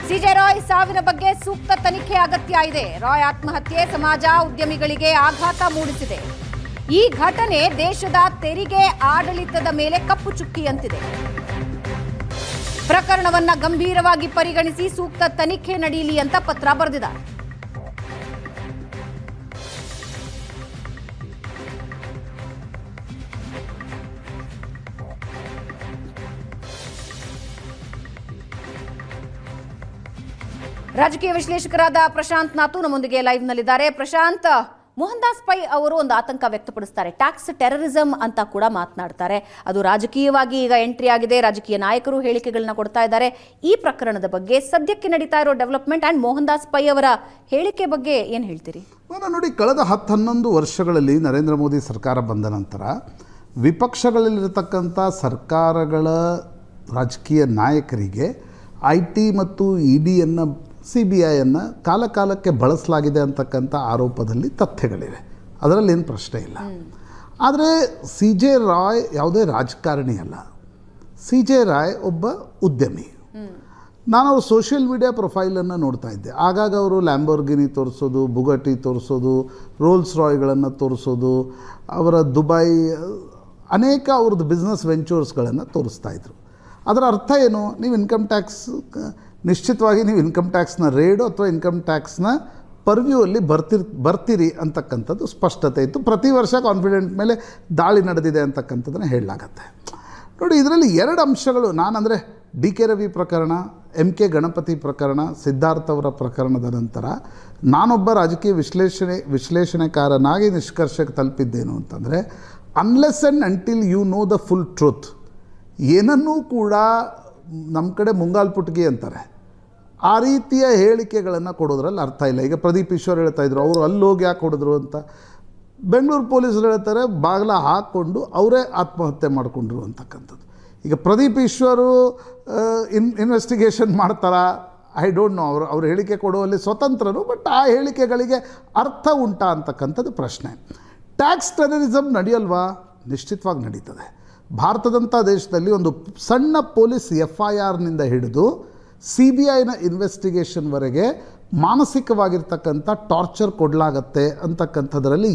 CJ ರಾಯ್ ಸಾವಿನ ಬಗ್ಗೆ ಸೂಕ್ತ ತನಿಖೆ ಅಗತ್ಯ ಇದೆ. ರಾಯ್ ಆತ್ಮಹತ್ಯೆ ಸಮಾಜ, ಉದ್ಯಮಿಗಳಿಗೆ ಆಘಾತ ಮೂಡಿಸಿದೆ. ಈ ಘಟನೆ ದೇಶದ ತೆರಿಗೆ ಆಡಳಿತದ ಮೇಲೆ ಕಪ್ಪು ಚುಕ್ಕಿಯಂತಿದೆ. ಪ್ರಕರಣವನ್ನ ಗಂಭೀರವಾಗಿ ಪರಿಗಣಿಸಿ ಸೂಕ್ತ ತನಿಖೆ ನಡೆಯಲಿ ಅಂತ ಪತ್ರ ಬರೆದಿದ್ದಾರೆ. ರಾಜಕೀಯ ವಿಶ್ಲೇಷಕರಾದ ಪ್ರಶಾಂತ್ ನಾತು ನಮ್ಮೊಂದಿಗೆ ಲೈವ್ ನಲ್ಲಿದ್ದಾರೆ. ಪ್ರಶಾಂತ್, ಮೋಹನ್ ದಾಸ್ ಪೈ ಅವರು ಒಂದು ಆತಂಕ ವ್ಯಕ್ತಪಡಿಸ್ತಾರೆ. ಟ್ಯಾಕ್ಸ್ ಟೆರರಿಸಂ ಅಂತ ಕೂಡ ಮಾತನಾಡ್ತಾರೆ. ಅದು ರಾಜಕೀಯವಾಗಿ ಈಗ ಎಂಟ್ರಿ ಆಗಿದೆ. ರಾಜಕೀಯ ನಾಯಕರು ಹೇಳಿಕೆಗಳನ್ನ ಕೊಡ್ತಾ ಇದ್ದಾರೆ. ಈ ಪ್ರಕರಣದ ಬಗ್ಗೆ ಸದ್ಯಕ್ಕೆ ನಡೀತಾ ಇರೋ ಡೆವಲಪ್ಮೆಂಟ್ ಅಂಡ್ ಮೋಹನ್ ದಾಸ್ ಪೈ ಅವರ ಹೇಳಿಕೆ ಬಗ್ಗೆ ಏನು ಹೇಳ್ತೀರಿ? ನೋಡಿ, ಕಳೆದ 10-11 ವರ್ಷಗಳಲ್ಲಿ ನರೇಂದ್ರ ಮೋದಿ ಸರ್ಕಾರ ಬಂದ ನಂತರ ವಿಪಕ್ಷಗಳಲ್ಲಿರತಕ್ಕಂಥ ಸರ್ಕಾರಗಳ ರಾಜಕೀಯ ನಾಯಕರಿಗೆ IT ಮತ್ತು EDಯನ್ನು CBIಯನ್ನು ಕಾಲಕಾಲಕ್ಕೆ ಬಳಸಲಾಗಿದೆ ಅಂತಕ್ಕಂಥ ಆರೋಪದಲ್ಲಿ ತಥ್ಯಗಳಿವೆ, ಅದರಲ್ಲಿ ಏನು ಪ್ರಶ್ನೆ ಇಲ್ಲ. ಆದರೆ CJ ರಾಯ್ ಯಾವುದೇ ರಾಜಕಾರಣಿ ಅಲ್ಲ. CJ ರಾಯ್ ಒಬ್ಬ ಉದ್ಯಮಿ. ನಾನು ಅವ್ರ ಸೋಷಿಯಲ್ ಮೀಡಿಯಾ ಪ್ರೊಫೈಲನ್ನು ನೋಡ್ತಾ ಇದ್ದೆ. ಆಗಾಗ ಅವರು ಲ್ಯಾಂಬೋರ್ಗಿನಿ ತೋರಿಸೋದು, ಬುಗಟಿ ತೋರಿಸೋದು, ರೋಲ್ಸ್ ರಾಯ್ಗಳನ್ನು ತೋರಿಸೋದು, ಅವರ ದುಬೈ ಅನೇಕ ಅವ್ರದ್ದು ಬಿಸ್ನೆಸ್ ವೆಂಚರ್ಸ್ಗಳನ್ನು ತೋರಿಸ್ತಾ ಇದ್ರು. ಅದರ ಅರ್ಥ ಏನು? ನೀವು ಇನ್ಕಮ್ ಟ್ಯಾಕ್ಸ್ ನಿಶ್ಚಿತವಾಗಿ ನೀವು ಇನ್ಕಮ್ ಟ್ಯಾಕ್ಸ್ನ ರೇಡು ಅಥವಾ ಇನ್ಕಮ್ ಟ್ಯಾಕ್ಸ್ನ ಪರ್ವ್ಯೂ ಅಲ್ಲಿ ಬರ್ತೀರಿ ಅಂತಕ್ಕಂಥದ್ದು ಸ್ಪಷ್ಟತೆ ಇತ್ತು. ಪ್ರತಿ ವರ್ಷ ಕಾನ್ಫಿಡೆಂಟ್ ಮೇಲೆ ದಾಳಿ ನಡೆದಿದೆ ಅಂತಕ್ಕಂಥದ್ದನ್ನು ಹೇಳಲಾಗತ್ತೆ. ನೋಡಿ, ಇದರಲ್ಲಿ ಎರಡು ಅಂಶಗಳು. ನಾನಂದರೆ DK ರವಿ ಪ್ರಕರಣ, MK ಗಣಪತಿ ಪ್ರಕರಣ, ಸಿದ್ಧಾರ್ಥ ಅವರ ಪ್ರಕರಣದ ನಂತರ ನಾನೊಬ್ಬ ರಾಜಕೀಯ ವಿಶ್ಲೇಷಣೆಕಾರನಾಗಿ ನಿಷ್ಕರ್ಷಕ್ಕೆ ತಲುಪಿದ್ದೇನು ಅಂತಂದರೆ, unless and until you know the full truth, ಏನನ್ನೂ ಕೂಡ ನಮ್ಮ ಕಡೆ ಮುಂಗಾಲ್ ಪುಟ್ಗಿ ಅಂತಾರೆ, ಆ ರೀತಿಯ ಹೇಳಿಕೆಗಳನ್ನು ಕೊಡೋದ್ರಲ್ಲಿ ಅರ್ಥ ಇಲ್ಲ. ಈಗ ಪ್ರದೀಪ್ ಈಶ್ವರ್ ಹೇಳ್ತಾಯಿದ್ರು, ಅವರು ಅಲ್ಲಿ ಹೋಗಿ ಯಾಕೆ ಹೊಡೆದ್ರು ಅಂತ. ಬೆಂಗಳೂರು ಪೊಲೀಸರು ಹೇಳ್ತಾರೆ ಬಾಗಿಲ ಹಾಕ್ಕೊಂಡು ಅವರೇ ಆತ್ಮಹತ್ಯೆ ಮಾಡಿಕೊಂಡ್ರು ಅಂತಕ್ಕಂಥದ್ದು. ಈಗ ಪ್ರದೀಪ್ ಈಶ್ವರು ಇನ್ವೆಸ್ಟಿಗೇಷನ್ ಮಾಡ್ತಾರಾ? I don't know. ಅವ್ರು ಹೇಳಿಕೆ ಕೊಡುವಲ್ಲಿ ಸ್ವತಂತ್ರರು, ಬಟ್ ಆ ಹೇಳಿಕೆಗಳಿಗೆ ಅರ್ಥ ಉಂಟಾ ಅಂತಕ್ಕಂಥದ್ದು ಪ್ರಶ್ನೆ. Tax terrorism ನಡೆಯಲ್ವಾ? ನಿಶ್ಚಿತವಾಗಿ ನಡೀತದೆ. ಭಾರತದಂಥ ದೇಶದಲ್ಲಿ ಒಂದು ಸಣ್ಣ ಪೊಲೀಸ್ FIRನಿಂದ ಹಿಡಿದು CBIನ ಇನ್ವೆಸ್ಟಿಗೇಷನ್ವರೆಗೆ ಮಾನಸಿಕವಾಗಿರ್ತಕ್ಕಂಥ ಟಾರ್ಚರ್ ಕೊಡಲಾಗತ್ತೆ ಅಂತಕ್ಕಂಥದ್ರಲ್ಲಿ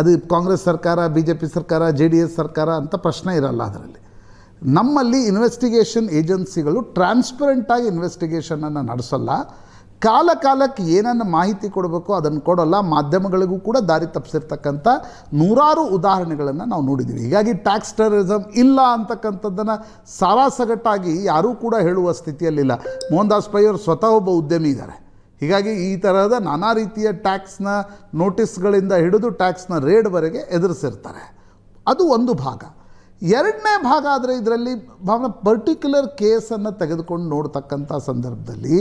ಅದು ಕಾಂಗ್ರೆಸ್ ಸರ್ಕಾರ, BJP ಸರ್ಕಾರ, JDS ಸರ್ಕಾರ ಅಂತ ಪ್ರಶ್ನೆ ಇರಲ್ಲ. ಅದರಲ್ಲಿ ನಮ್ಮಲ್ಲಿ ಇನ್ವೆಸ್ಟಿಗೇಷನ್ ಏಜೆನ್ಸಿಗಳು ಟ್ರಾನ್ಸ್ಪರೆಂಟಾಗಿ ಇನ್ವೆಸ್ಟಿಗೇಷನನ್ನು ನಡೆಸಲ್ಲ. ಕಾಲಕ್ಕೆ ಏನನ್ನು ಮಾಹಿತಿ ಕೊಡಬೇಕು ಅದನ್ನು ಕೊಡೋಲ್ಲ. ಮಾಧ್ಯಮಗಳಿಗೂ ಕೂಡ ದಾರಿ ತಪ್ಪಿಸಿರ್ತಕ್ಕಂಥ ನೂರಾರು ಉದಾಹರಣೆಗಳನ್ನು ನಾವು ನೋಡಿದ್ದೀವಿ. ಹೀಗಾಗಿ ಟ್ಯಾಕ್ಸ್ ಟೆರರಿಸಮ್ ಇಲ್ಲ ಅಂತಕ್ಕಂಥದ್ದನ್ನು ಸಾರಾಸಗಟ್ಟಾಗಿ ಯಾರೂ ಕೂಡ ಹೇಳುವ ಸ್ಥಿತಿಯಲ್ಲಿಲ್ಲ. ಮೋಹನ್ ದಾಸ್ ಪೈ ಅವರು ಸ್ವತಃ ಒಬ್ಬ ಉದ್ಯಮಿ ಇದ್ದಾರೆ. ಹೀಗಾಗಿ ಈ ಥರದ ನಾನಾ ರೀತಿಯ ಟ್ಯಾಕ್ಸ್ನ ನೋಟಿಸ್ಗಳಿಂದ ಹಿಡಿದು ಟ್ಯಾಕ್ಸ್ನ ರೇಡ್ವರೆಗೆ ಎದುರಿಸಿರ್ತಾರೆ. ಅದು ಒಂದು ಭಾಗ. ಎರಡನೇ ಭಾಗ ಆದರೆ ಇದರಲ್ಲಿ ಪರ್ಟಿಕ್ಯುಲರ್ ಕೇಸನ್ನು ತೆಗೆದುಕೊಂಡು ನೋಡ್ತಕ್ಕಂಥ ಸಂದರ್ಭದಲ್ಲಿ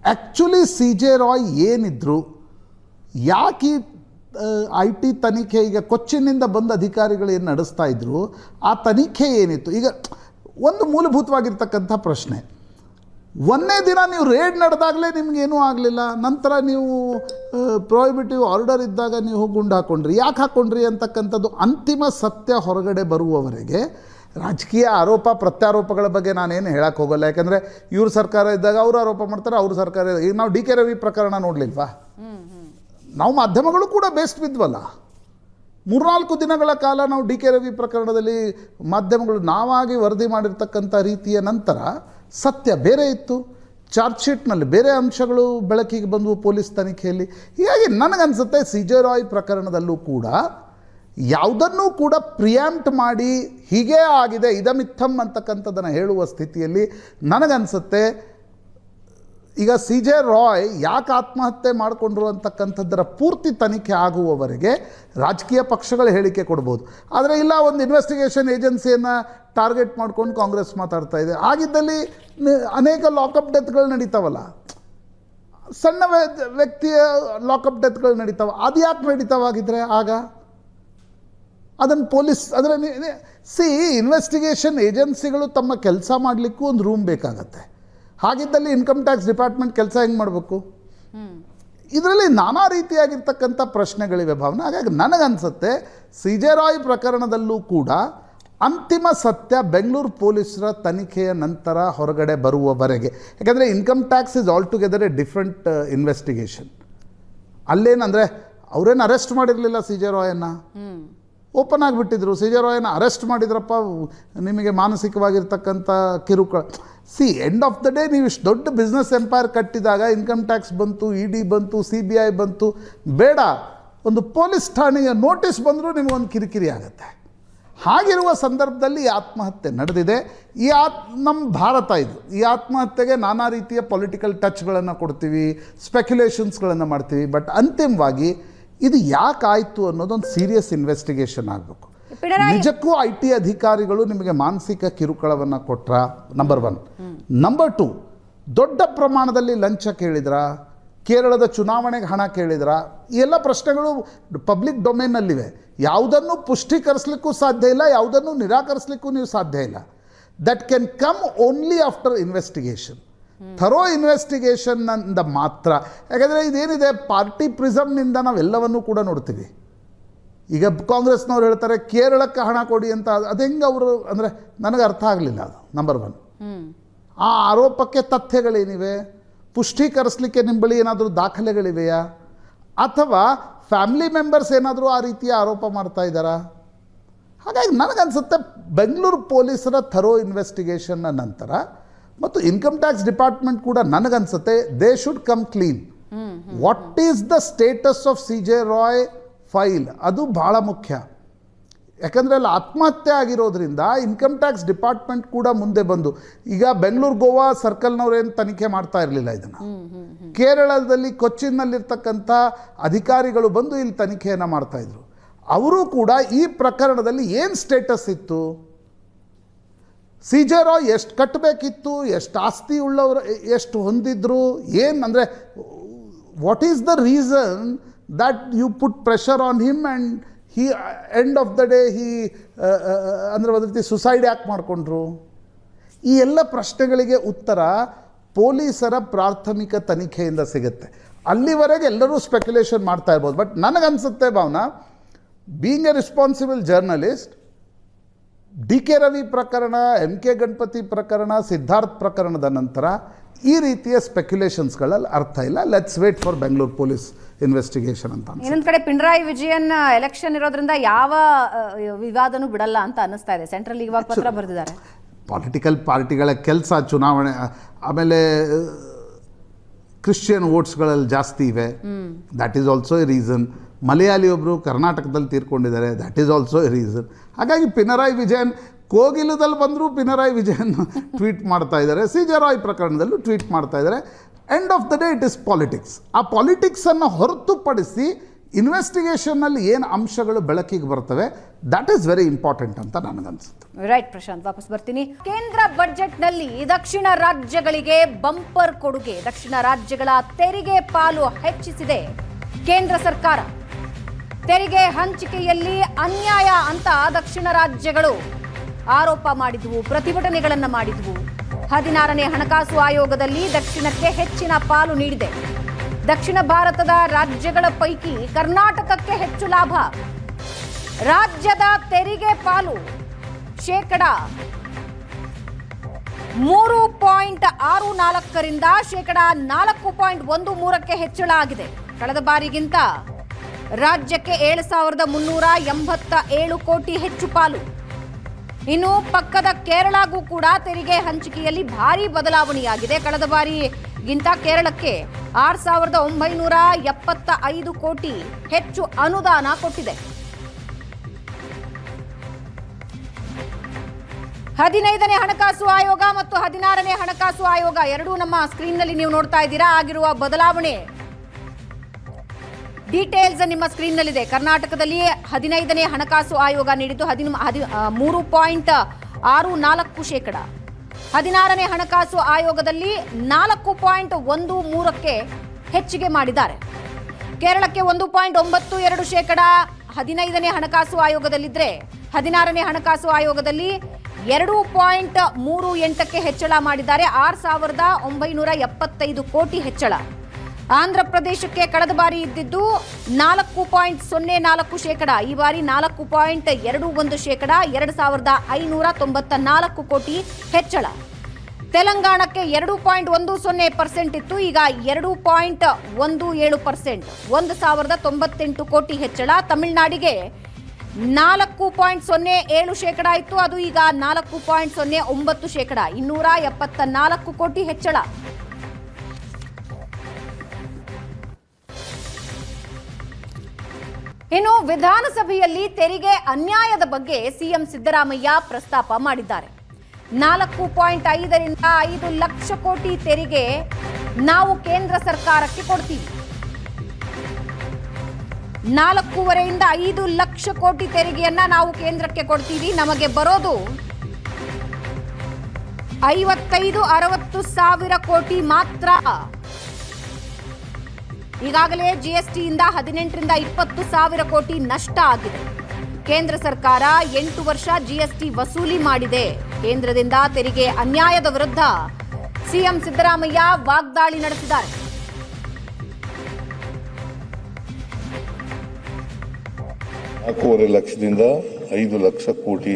ಆ್ಯಕ್ಚುಲಿ CJ ರಾಯ್ ಏನಿದ್ರು, ಯಾಕೆ IT ತನಿಖೆ, ಈಗ ಕೊಚ್ಚಿನಿಂದ ಬಂದ ಅಧಿಕಾರಿಗಳು ಏನು ನಡೆಸ್ತಾ ಇದ್ರು, ಆ ತನಿಖೆ ಏನಿತ್ತು? ಈಗ ಒಂದು ಮೂಲಭೂತವಾಗಿರ್ತಕ್ಕಂಥ ಪ್ರಶ್ನೆ, ಒಂದೇ ದಿನ ನೀವು ರೇಡ್ ನಡೆದಾಗಲೇ ನಿಮಗೇನೂ ಆಗಲಿಲ್ಲ, ನಂತರ ನೀವು ಪ್ರೊಹಿಬಿಟಿವ್ ಆರ್ಡರ್ ಇದ್ದಾಗ ನೀವು ಗುಂಡು ಹಾಕ್ಕೊಂಡ್ರಿ, ಯಾಕೆ ಹಾಕ್ಕೊಂಡ್ರಿ ಅಂತಕ್ಕಂಥದ್ದು ಅಂತಿಮ ಸತ್ಯ ಹೊರಗಡೆ ಬರುವವರೆಗೆ ರಾಜಕೀಯ ಆರೋಪ ಪ್ರತ್ಯಾರೋಪಗಳ ಬಗ್ಗೆ ನಾನೇನು ಹೇಳಕ್ಕೆ ಹೋಗಲ್ಲ. ಯಾಕಂದರೆ ಇವ್ರ ಸರ್ಕಾರ ಇದ್ದಾಗ ಅವರು ಆರೋಪ ಮಾಡ್ತಾರೆ, ಅವ್ರ ಸರ್ಕಾರ. ಈಗ ನಾವು DK ರವಿ ಪ್ರಕರಣ ನೋಡಲಿಲ್ವಾ? ನಾವು ಮಾಧ್ಯಮಗಳು ಕೂಡ ಬೇಸ್ಟ್ ಬಿದ್ವಲ್ಲ. 3-4 ದಿನಗಳ ಕಾಲ ನಾವು DK ರವಿ ಪ್ರಕರಣದಲ್ಲಿ ಮಾಧ್ಯಮಗಳು ನಾವಾಗಿ ವರದಿ ಮಾಡಿರ್ತಕ್ಕಂಥ ರೀತಿಯ ನಂತರ ಸತ್ಯ ಬೇರೆ ಇತ್ತು. ಚಾರ್ಜ್ ಶೀಟ್ನಲ್ಲಿ ಬೇರೆ ಅಂಶಗಳು ಬೆಳಕಿಗೆ ಬಂದವು ಪೊಲೀಸ್ ತನಿಖೆಯಲ್ಲಿ. ಹೀಗಾಗಿ ನನಗನ್ಸುತ್ತೆ CJ ರಾಯ್ ಪ್ರಕರಣದಲ್ಲೂ ಕೂಡ ಯಾವುದನ್ನೂ ಕೂಡ ಪ್ರಿಯಾಂಪ್ಟ್ ಮಾಡಿ ಹೀಗೇ ಆಗಿದೆ ಇದಮಿತ್ತಮ್ ಅಂತಕ್ಕಂಥದ್ದನ್ನು ಹೇಳುವ ಸ್ಥಿತಿಯಲ್ಲಿ ನನಗನ್ಸುತ್ತೆ ಈಗ CJ ರಾಯ್ ಯಾಕೆ ಆತ್ಮಹತ್ಯೆ ಮಾಡಿಕೊಂಡ್ರು ಅಂತಕ್ಕಂಥದ್ದರ ಪೂರ್ತಿ ತನಿಖೆ ಆಗುವವರೆಗೆ ರಾಜಕೀಯ ಪಕ್ಷಗಳು ಹೇಳಿಕೆ ಕೊಡ್ಬೋದು. ಆದರೆ ಇಲ್ಲ, ಒಂದು ಇನ್ವೆಸ್ಟಿಗೇಷನ್ ಏಜೆನ್ಸಿಯನ್ನು ಟಾರ್ಗೆಟ್ ಮಾಡ್ಕೊಂಡು ಕಾಂಗ್ರೆಸ್ ಮಾತಾಡ್ತಾ ಇದೆ. ಆಗಿದ್ದಲ್ಲಿ ಅನೇಕ ಲಾಕಪ್ ಡೆತ್ಗಳು ನಡೀತಾವಲ್ಲ, ಸಣ್ಣ ವ್ಯಕ್ತಿಯ ಲಾಕಪ್ ಡೆತ್ಗಳು ನಡೀತಾವೆ. ಅದು ಯಾಕೆ ನಡೀತಾವಾಗಿದ್ರೆ ಆಗ ಅದನ್ನು ಪೊಲೀಸ್ ಅಂದರೆ ಇನ್ವೆಸ್ಟಿಗೇಷನ್ ಏಜೆನ್ಸಿಗಳು ತಮ್ಮ ಕೆಲಸ ಮಾಡಲಿಕ್ಕೂ ಒಂದು ರೂಮ್ ಬೇಕಾಗತ್ತೆ. ಹಾಗಿದ್ದಲ್ಲಿ ಇನ್ಕಮ್ ಟ್ಯಾಕ್ಸ್ ಡಿಪಾರ್ಟ್ಮೆಂಟ್ ಕೆಲಸ ಹೆಂಗೆ ಮಾಡಬೇಕು? ಇದರಲ್ಲಿ ನಾನಾ ರೀತಿಯಾಗಿರ್ತಕ್ಕಂಥ ಪ್ರಶ್ನೆಗಳಿವೆ ಭಾವನೆ. ಹಾಗಾಗಿ ನನಗನ್ಸುತ್ತೆ CJ ರಾಯ್ ಪ್ರಕರಣದಲ್ಲೂ ಕೂಡ ಅಂತಿಮ ಸತ್ಯ ಬೆಂಗಳೂರು ಪೊಲೀಸರ ತನಿಖೆಯ ನಂತರ ಹೊರಗಡೆ ಬರುವವರೆಗೆ. ಯಾಕಂದರೆ income tax is altogether a different investigation. ಅಲ್ಲೇನಂದರೆ ಅವರೇನು ಅರೆಸ್ಟ್ ಮಾಡಿರಲಿಲ್ಲ CJ ರಾಯನ್ನು, ಓಪನ್ ಆಗಿಬಿಟ್ಟಿದ್ರು. CJ ರಾಯನ್ನ ಅರೆಸ್ಟ್ ಮಾಡಿದ್ರಪ್ಪ, ನಿಮಗೆ ಮಾನಸಿಕವಾಗಿರ್ತಕ್ಕಂಥ ಕಿರುಕುಳ. ಎಂಡ್ ಆಫ್ ದ ಡೇ ನೀವು ಇಷ್ಟು ದೊಡ್ಡ ಬಿಸ್ನೆಸ್ ಎಂಪೈರ್ ಕಟ್ಟಿದಾಗ ಇನ್ಕಮ್ ಟ್ಯಾಕ್ಸ್ ಬಂತು, ED ಬಂತು, CBI ಬಂತು, ಬೇಡ ಒಂದು ಪೊಲೀಸ್ ಠಾಣೆಯ ನೋಟಿಸ್ ಬಂದರೂ ನಿಮಗೊಂದು ಕಿರಿಕಿರಿ ಆಗುತ್ತೆ. ಹಾಗಿರುವ ಸಂದರ್ಭದಲ್ಲಿ ಈ ಆತ್ಮಹತ್ಯೆ ನಡೆದಿದೆ. ನಮ್ಮ ಭಾರತ ಇದು. ಈ ಆತ್ಮಹತ್ಯೆಗೆ ನಾನಾ ರೀತಿಯ ಪೊಲಿಟಿಕಲ್ ಟಚ್ಗಳನ್ನು ಕೊಡ್ತೀವಿ, ಸ್ಪೆಕ್ಯುಲೇಷನ್ಸ್ಗಳನ್ನು ಮಾಡ್ತೀವಿ. ಬಟ್ ಅಂತಿಮವಾಗಿ ಇದು ಯಾಕಾಯಿತು ಅನ್ನೋದೊಂದು ಸೀರಿಯಸ್ ಇನ್ವೆಸ್ಟಿಗೇಷನ್ ಆಗಬೇಕು. ನಿಜಕ್ಕೂ IT ಅಧಿಕಾರಿಗಳು ನಿಮಗೆ ಮಾನಸಿಕ ಕಿರುಕುಳವನ್ನು ಕೊಟ್ರ? ನಂಬರ್ 1. ನಂಬರ್ 2, ದೊಡ್ಡ ಪ್ರಮಾಣದಲ್ಲಿ ಲಂಚ ಕೇಳಿದ್ರ? ಕೇರಳದ ಚುನಾವಣೆಗೆ ಹಣ ಕೇಳಿದ್ರ? ಈ ಎಲ್ಲ ಪ್ರಶ್ನೆಗಳು ಪಬ್ಲಿಕ್ ಡೊಮೇನ್ನಲ್ಲಿವೆ. ಯಾವುದನ್ನು ಪುಷ್ಟೀಕರಿಸಲಿಕ್ಕೂ ಸಾಧ್ಯ ಇಲ್ಲ, ಯಾವುದನ್ನು ನಿರಾಕರಿಸಲಿಕ್ಕೂ ನೀವು ಸಾಧ್ಯ ಇಲ್ಲ. That can come only after investigation. Thorough ಇನ್ವೆಸ್ಟಿಗೇಷನ್ನಿಂದ ಮಾತ್ರ. ಯಾಕಂದರೆ ಇದೇನಿದೆ ಪಾರ್ಟಿ ಪ್ರಿಸಮ್ನಿಂದ ನಾವೆಲ್ಲವನ್ನೂ ಕೂಡ ನೋಡ್ತೀವಿ. ಈಗ ಕಾಂಗ್ರೆಸ್ನವ್ರು ಹೇಳ್ತಾರೆ ಕೇರಳಕ್ಕೆ ಹಣ ಕೊಡಿ ಅಂತ, ಅದು ಹೆಂಗೆ ಅವರು ಅಂದರೆ ನನಗೆ ಅರ್ಥ ಆಗಲಿಲ್ಲ. ಅದು ನಂಬರ್ 1. ಆ ಆರೋಪಕ್ಕೆ ತಥ್ಯಗಳೇನಿವೆ? ಪುಷ್ಟೀಕರಿಸಲಿಕ್ಕೆ ನಿಮ್ಮ ಬಳಿ ಏನಾದರೂ ದಾಖಲೆಗಳಿವೆಯಾ? ಅಥವಾ ಫ್ಯಾಮಿಲಿ ಮೆಂಬರ್ಸ್ ಏನಾದರೂ ಆ ರೀತಿಯ ಆರೋಪ ಮಾಡ್ತಾ ಇದ್ದಾರಾ? ಹಾಗಾಗಿ ನನಗನ್ಸುತ್ತೆ ಬೆಂಗಳೂರು ಪೊಲೀಸರ ಥರೋ ಇನ್ವೆಸ್ಟಿಗೇಷನ್ನ ನಂತರ ಮತ್ತು ಇನ್ಕಮ್ ಟ್ಯಾಕ್ಸ್ ಡಿಪಾರ್ಟ್ಮೆಂಟ್ ಕೂಡ ನನಗನ್ಸುತ್ತೆ they should come clean. What is the status of CJ Roy file, ಅದು ಭಾಳ ಮುಖ್ಯ. ಯಾಕಂದರೆ ಅಲ್ಲಿ ಆತ್ಮಹತ್ಯೆ ಆಗಿರೋದ್ರಿಂದ ಇನ್ಕಮ್ ಟ್ಯಾಕ್ಸ್ ಡಿಪಾರ್ಟ್ಮೆಂಟ್ ಕೂಡ ಮುಂದೆ ಬಂದು, ಈಗ ಬೆಂಗಳೂರು ಗೋವಾ ಸರ್ಕಲ್ನವ್ರೇನು ತನಿಖೆ ಮಾಡ್ತಾ ಇರಲಿಲ್ಲ ಇದನ್ನು, ಕೇರಳದಲ್ಲಿ ಕೊಚ್ಚಿನ್ನಲ್ಲಿರ್ತಕ್ಕಂಥ ಅಧಿಕಾರಿಗಳು ಬಂದು ಇಲ್ಲಿ ತನಿಖೆಯನ್ನು ಮಾಡ್ತಾಯಿದ್ರು. ಅವರು ಕೂಡ ಈ ಪ್ರಕರಣದಲ್ಲಿ ಏನು ಸ್ಟೇಟಸ್ ಇತ್ತು, CJ ರಾಯ್ ಎಷ್ಟು ಕಟ್ಟಬೇಕಿತ್ತು, ಎಷ್ಟು ಆಸ್ತಿ ಉಳ್ಳವರು, ಎಷ್ಟು ಹೊಂದಿದ್ರು, ಏನು ಅಂದರೆ what is the reason that you put pressure on him and he end of the day ಅಂದರೆ ಒಂದು ರೀತಿ ಸುಸೈಡ್ ಯಾಕೆ ಮಾಡಿಕೊಂಡ್ರು? ಈ ಎಲ್ಲ ಪ್ರಶ್ನೆಗಳಿಗೆ ಉತ್ತರ ಪೊಲೀಸರ ಪ್ರಾಥಮಿಕ ತನಿಖೆಯಿಂದ ಸಿಗುತ್ತೆ. ಅಲ್ಲಿವರೆಗೆ ಎಲ್ಲರೂ ಸ್ಪೆಕ್ಯುಲೇಷನ್ ಮಾಡ್ತಾ ಇರ್ಬೋದು. ಬಟ್ ನನಗನ್ಸುತ್ತೆ Bhavana, being A responsible journalist, DK Ravi ಪ್ರಕರಣ, MK ಗಣಪತಿ ಪ್ರಕರಣ, ಸಿದ್ಧಾರ್ಥ್ ಪ್ರಕರಣದ ನಂತರ ಈ ರೀತಿಯ ಸ್ಪೆಕ್ಯುಲೇಷನ್ಸ್ಗಳಲ್ಲಿ ಅರ್ಥ ಇಲ್ಲ. Let's wait for Bengaluru police investigation ಅಂತ. ಇನ್ನೊಂದು ಕಡೆ ಪಿಣರಾಯಿ ವಿಜಯನ್ ಎಲೆಕ್ಷನ್ ಇರೋದ್ರಿಂದ ಯಾವ ವಿವಾದನೂ ಬಿಡಲ್ಲ ಅಂತ ಅನ್ನಿಸ್ತಾ ಇದೆ. ಸೆಂಟ್ರಲ್ ಇವಾಗ ಪತ್ರ ಬರೆದಿದ್ದಾರೆ. ಪೊಲಿಟಿಕಲ್ ಪಾರ್ಟಿಗಳ ಕೆಲಸ ಚುನಾವಣೆ, ಆಮೇಲೆ ಕ್ರಿಶ್ಚಿಯನ್ ವೋಟ್ಸ್ಗಳಲ್ಲಿ ಜಾಸ್ತಿ ಇವೆ, that is also a reason. Malayali ಒಬ್ಬರು ಕರ್ನಾಟಕದಲ್ಲಿ ತೀರ್ಕೊಂಡಿದ್ದಾರೆ, that is also a reason. ಹಾಗಾಗಿ ಪಿಣರಾಯಿ ವಿಜಯನ್ ಕೋಗಿಲದಲ್ಲಿ ಬಂದರೂ ಪಿಣರಾಯಿ ವಿಜಯನ್ ಟ್ವೀಟ್ ಮಾಡ್ತಾ ಇದ್ದಾರೆ, CJ ರಾಯ್ ಪ್ರಕರಣದಲ್ಲೂ ಟ್ವೀಟ್ ಮಾಡ್ತಾ ಇದ್ದಾರೆ. End of the day it is politics. ಆ ಪಾಲಿಟಿಕ್ಸನ್ನು ಹೊರತುಪಡಿಸಿ ಇನ್ವೆಸ್ಟಿಗೇಷನ್ನಲ್ಲಿ ಏನು ಅಂಶಗಳು ಬೆಳಕಿಗೆ ಬರ್ತವೆ, ದಟ್ ಈಸ್ ವೆರಿ ಇಂಪಾರ್ಟೆಂಟ್ ಅಂತ ನನಗನ್ಸುತ್ತೆ. ರೈಟ್ ಪ್ರಶಾಂತ್, ವಾಪಸ್ ಬರ್ತೀನಿ. ಕೇಂದ್ರ ಬಜೆಟ್ನಲ್ಲಿ ದಕ್ಷಿಣ ರಾಜ್ಯಗಳಿಗೆ ಬಂಪರ್ ಕೊಡುಗೆ. ದಕ್ಷಿಣ ರಾಜ್ಯಗಳ ತೆರಿಗೆ ಪಾಲು ಹೆಚ್ಚಿಸಿದೆ ಕೇಂದ್ರ ಸರ್ಕಾರ. ತೆರಿಗೆ ಹಂಚಿಕೆಯಲ್ಲಿ ಅನ್ಯಾಯ ಅಂತ ದಕ್ಷಿಣ ರಾಜ್ಯಗಳು ಆರೋಪ ಮಾಡಿದ್ವು, ಪ್ರತಿಭಟನೆಗಳನ್ನು ಮಾಡಿದ್ವು. 16ನೇ ಹಣಕಾಸು ಆಯೋಗದಲ್ಲಿ ದಕ್ಷಿಣಕ್ಕೆ ಹೆಚ್ಚಿನ ಪಾಲು ನೀಡಿದೆ. ದಕ್ಷಿಣ ಭಾರತದ ರಾಜ್ಯಗಳ ಪೈಕಿ ಕರ್ನಾಟಕಕ್ಕೆ ಹೆಚ್ಚು ಲಾಭ. ರಾಜ್ಯದ ತೆರಿಗೆ ಪಾಲು ಶೇಕಡ 3.64ರಿಂದ ಶೇಕಡ 4.13ಕ್ಕೆ ಹೆಚ್ಚಳ ಆಗಿದೆ. ಕಳೆದ ಬಾರಿಗಿಂತ ರಾಜ್ಯಕ್ಕೆ 7,387 ಕೋಟಿ ಹೆಚ್ಚು ಪಾಲು. ಇನ್ನು ಪಕ್ಕದ ಕೇರಳಗೂ ಕೂಡ ತೆರಿಗೆ ಹಂಚಿಕೆಯಲ್ಲಿ ಭಾರಿ ಬದಲಾವಣೆಯಾಗಿದೆ. ಕಳೆದ ಬಾರಿಗಿಂತ ಕೇರಳಕ್ಕೆ 6,975 ಕೋಟಿ ಹೆಚ್ಚು ಅನುದಾನ ಕೊಟ್ಟಿದೆ. 15ನೇ ಹಣಕಾಸು ಆಯೋಗ ಮತ್ತು 16ನೇ ಹಣಕಾಸು ಆಯೋಗ ಎರಡೂ ನಮ್ಮ ಸ್ಕ್ರೀನ್ನಲ್ಲಿ ನೀವು ನೋಡ್ತಾ ಇದ್ದೀರಾ. ಆಗಿರುವ ಬದಲಾವಣೆ ಡೀಟೇಲ್ಸ್ ನಿಮ್ಮ ಸ್ಕ್ರೀನ್ನಲ್ಲಿದೆ. ಕರ್ನಾಟಕದಲ್ಲಿ 15ನೇ ಹಣಕಾಸು ಆಯೋಗ ನೀಡಿದ್ದು 3.64%. 16ನೇ ಹಣಕಾಸು ಆಯೋಗದಲ್ಲಿ 4.13ಕ್ಕೆ ಹೆಚ್ಚಿಗೆ ಮಾಡಿದ್ದಾರೆ. ಕೇರಳಕ್ಕೆ 1.92% 15ನೇ ಹಣಕಾಸು ಆಯೋಗದಲ್ಲಿದ್ದರೆ 16ನೇ ಹಣಕಾಸು ಆಯೋಗದಲ್ಲಿ 2.38ಕ್ಕೆ ಹೆಚ್ಚಳ ಮಾಡಿದ್ದಾರೆ. 6,975 ಕೋಟಿ ಹೆಚ್ಚಳ. ಆಂಧ್ರ ಪ್ರದೇಶಕ್ಕೆ ಕಳೆದ ಬಾರಿ ಇದ್ದಿದ್ದು 4.04%, ಈ ಬಾರಿ 4.21%, 2,594 ಕೋಟಿ ಹೆಚ್ಚಳ. ತೆಲಂಗಾಣಕ್ಕೆ 2.10% ಇತ್ತು, ಈಗ 2.17%, 1,098 ಕೋಟಿ ಹೆಚ್ಚಳ. ತಮಿಳುನಾಡಿಗೆ 4.07% ಇತ್ತು, ಅದು ಈಗ 4.09%, 274 ಕೋಟಿ ಹೆಚ್ಚಳ. ಇನ್ನು ವಿಧಾನಸಭೆಯಲ್ಲಿ ತೆರಿಗೆ ಅನ್ಯಾಯದ ಬಗ್ಗೆ ಸಿಎಂ ಸಿದ್ದರಾಮಯ್ಯ ಪ್ರಸ್ತಾಪ ಮಾಡಿದ್ದಾರೆ. 4.5ರಿಂದ 5 ಲಕ್ಷ ಕೋಟಿ ತೆರಿಗೆ ನಾವು ಕೇಂದ್ರ ಸರ್ಕಾರಕ್ಕೆ ಕೊಡ್ತೀವಿ. 4.5ರಿಂದ 5 ಲಕ್ಷ ಕೋಟಿ ತೆರಿಗೆಯನ್ನ ನಾವು ಕೇಂದ್ರಕ್ಕೆ ಕೊಡ್ತೀವಿ. ನಮಗೆ ಬರೋದು 55-60 ಸಾವಿರ ಕೋಟಿ ಮಾತ್ರ. ಈಗಾಗಲೇ ಜಿಎಸ್ಟಿಯಿಂದ 18ರಿಂದ 20 ಸಾವಿರ ಕೋಟಿ ನಷ್ಟ ಆಗಿದೆ. ಕೇಂದ್ರ ಸರ್ಕಾರ 8 ವರ್ಷ ಜಿಎಸ್ಟಿ ವಸೂಲಿ ಮಾಡಿದೆ. ಕೇಂದ್ರದಿಂದ ತೆರಿಗೆ ಅನ್ಯಾಯದ ವಿರುದ್ಧ ಸಿಎಂ ಸಿದ್ದರಾಮಯ್ಯ ವಾಗ್ದಾಳಿ ನಡೆಸಿದ್ದಾರೆ. $4.5 ಲಕ್ಷದಿಂದ 5 ಲಕ್ಷ ಕೋಟಿ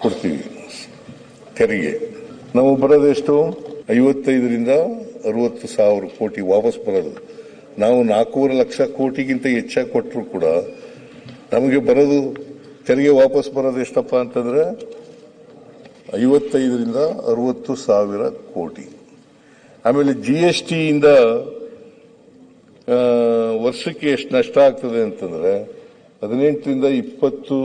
ಕೊಡ್ತೀವಿ ತೆರಿಗೆ. ನಾವು ಬರೋದೆಷ್ಟು 55ರಿಂದ 60 ಸಾವಿರ ಕೋಟಿ ವಾಪಸ್ ಬರೋದು. ನಾವು 4.5 ಲಕ್ಷ ಕೋಟಿಗಿಂತ ಹೆಚ್ಚಾಗಿ ಕೊಟ್ಟರು ಕೂಡ ನಮಗೆ ಬರೋದು ತೆರಿಗೆ ವಾಪಸ್ ಬರೋದು ಎಷ್ಟಪ್ಪ ಅಂತಂದ್ರೆ 55ರಿಂದ 60 ಸಾವಿರ ಕೋಟಿ. ಆಮೇಲೆ GST ಇಂದ ವರ್ಷಕ್ಕೆ ಎಷ್ಟು ನಷ್ಟ ಆಗ್ತದೆ ಅಂತಂದ್ರೆ 18ರಿಂದ 20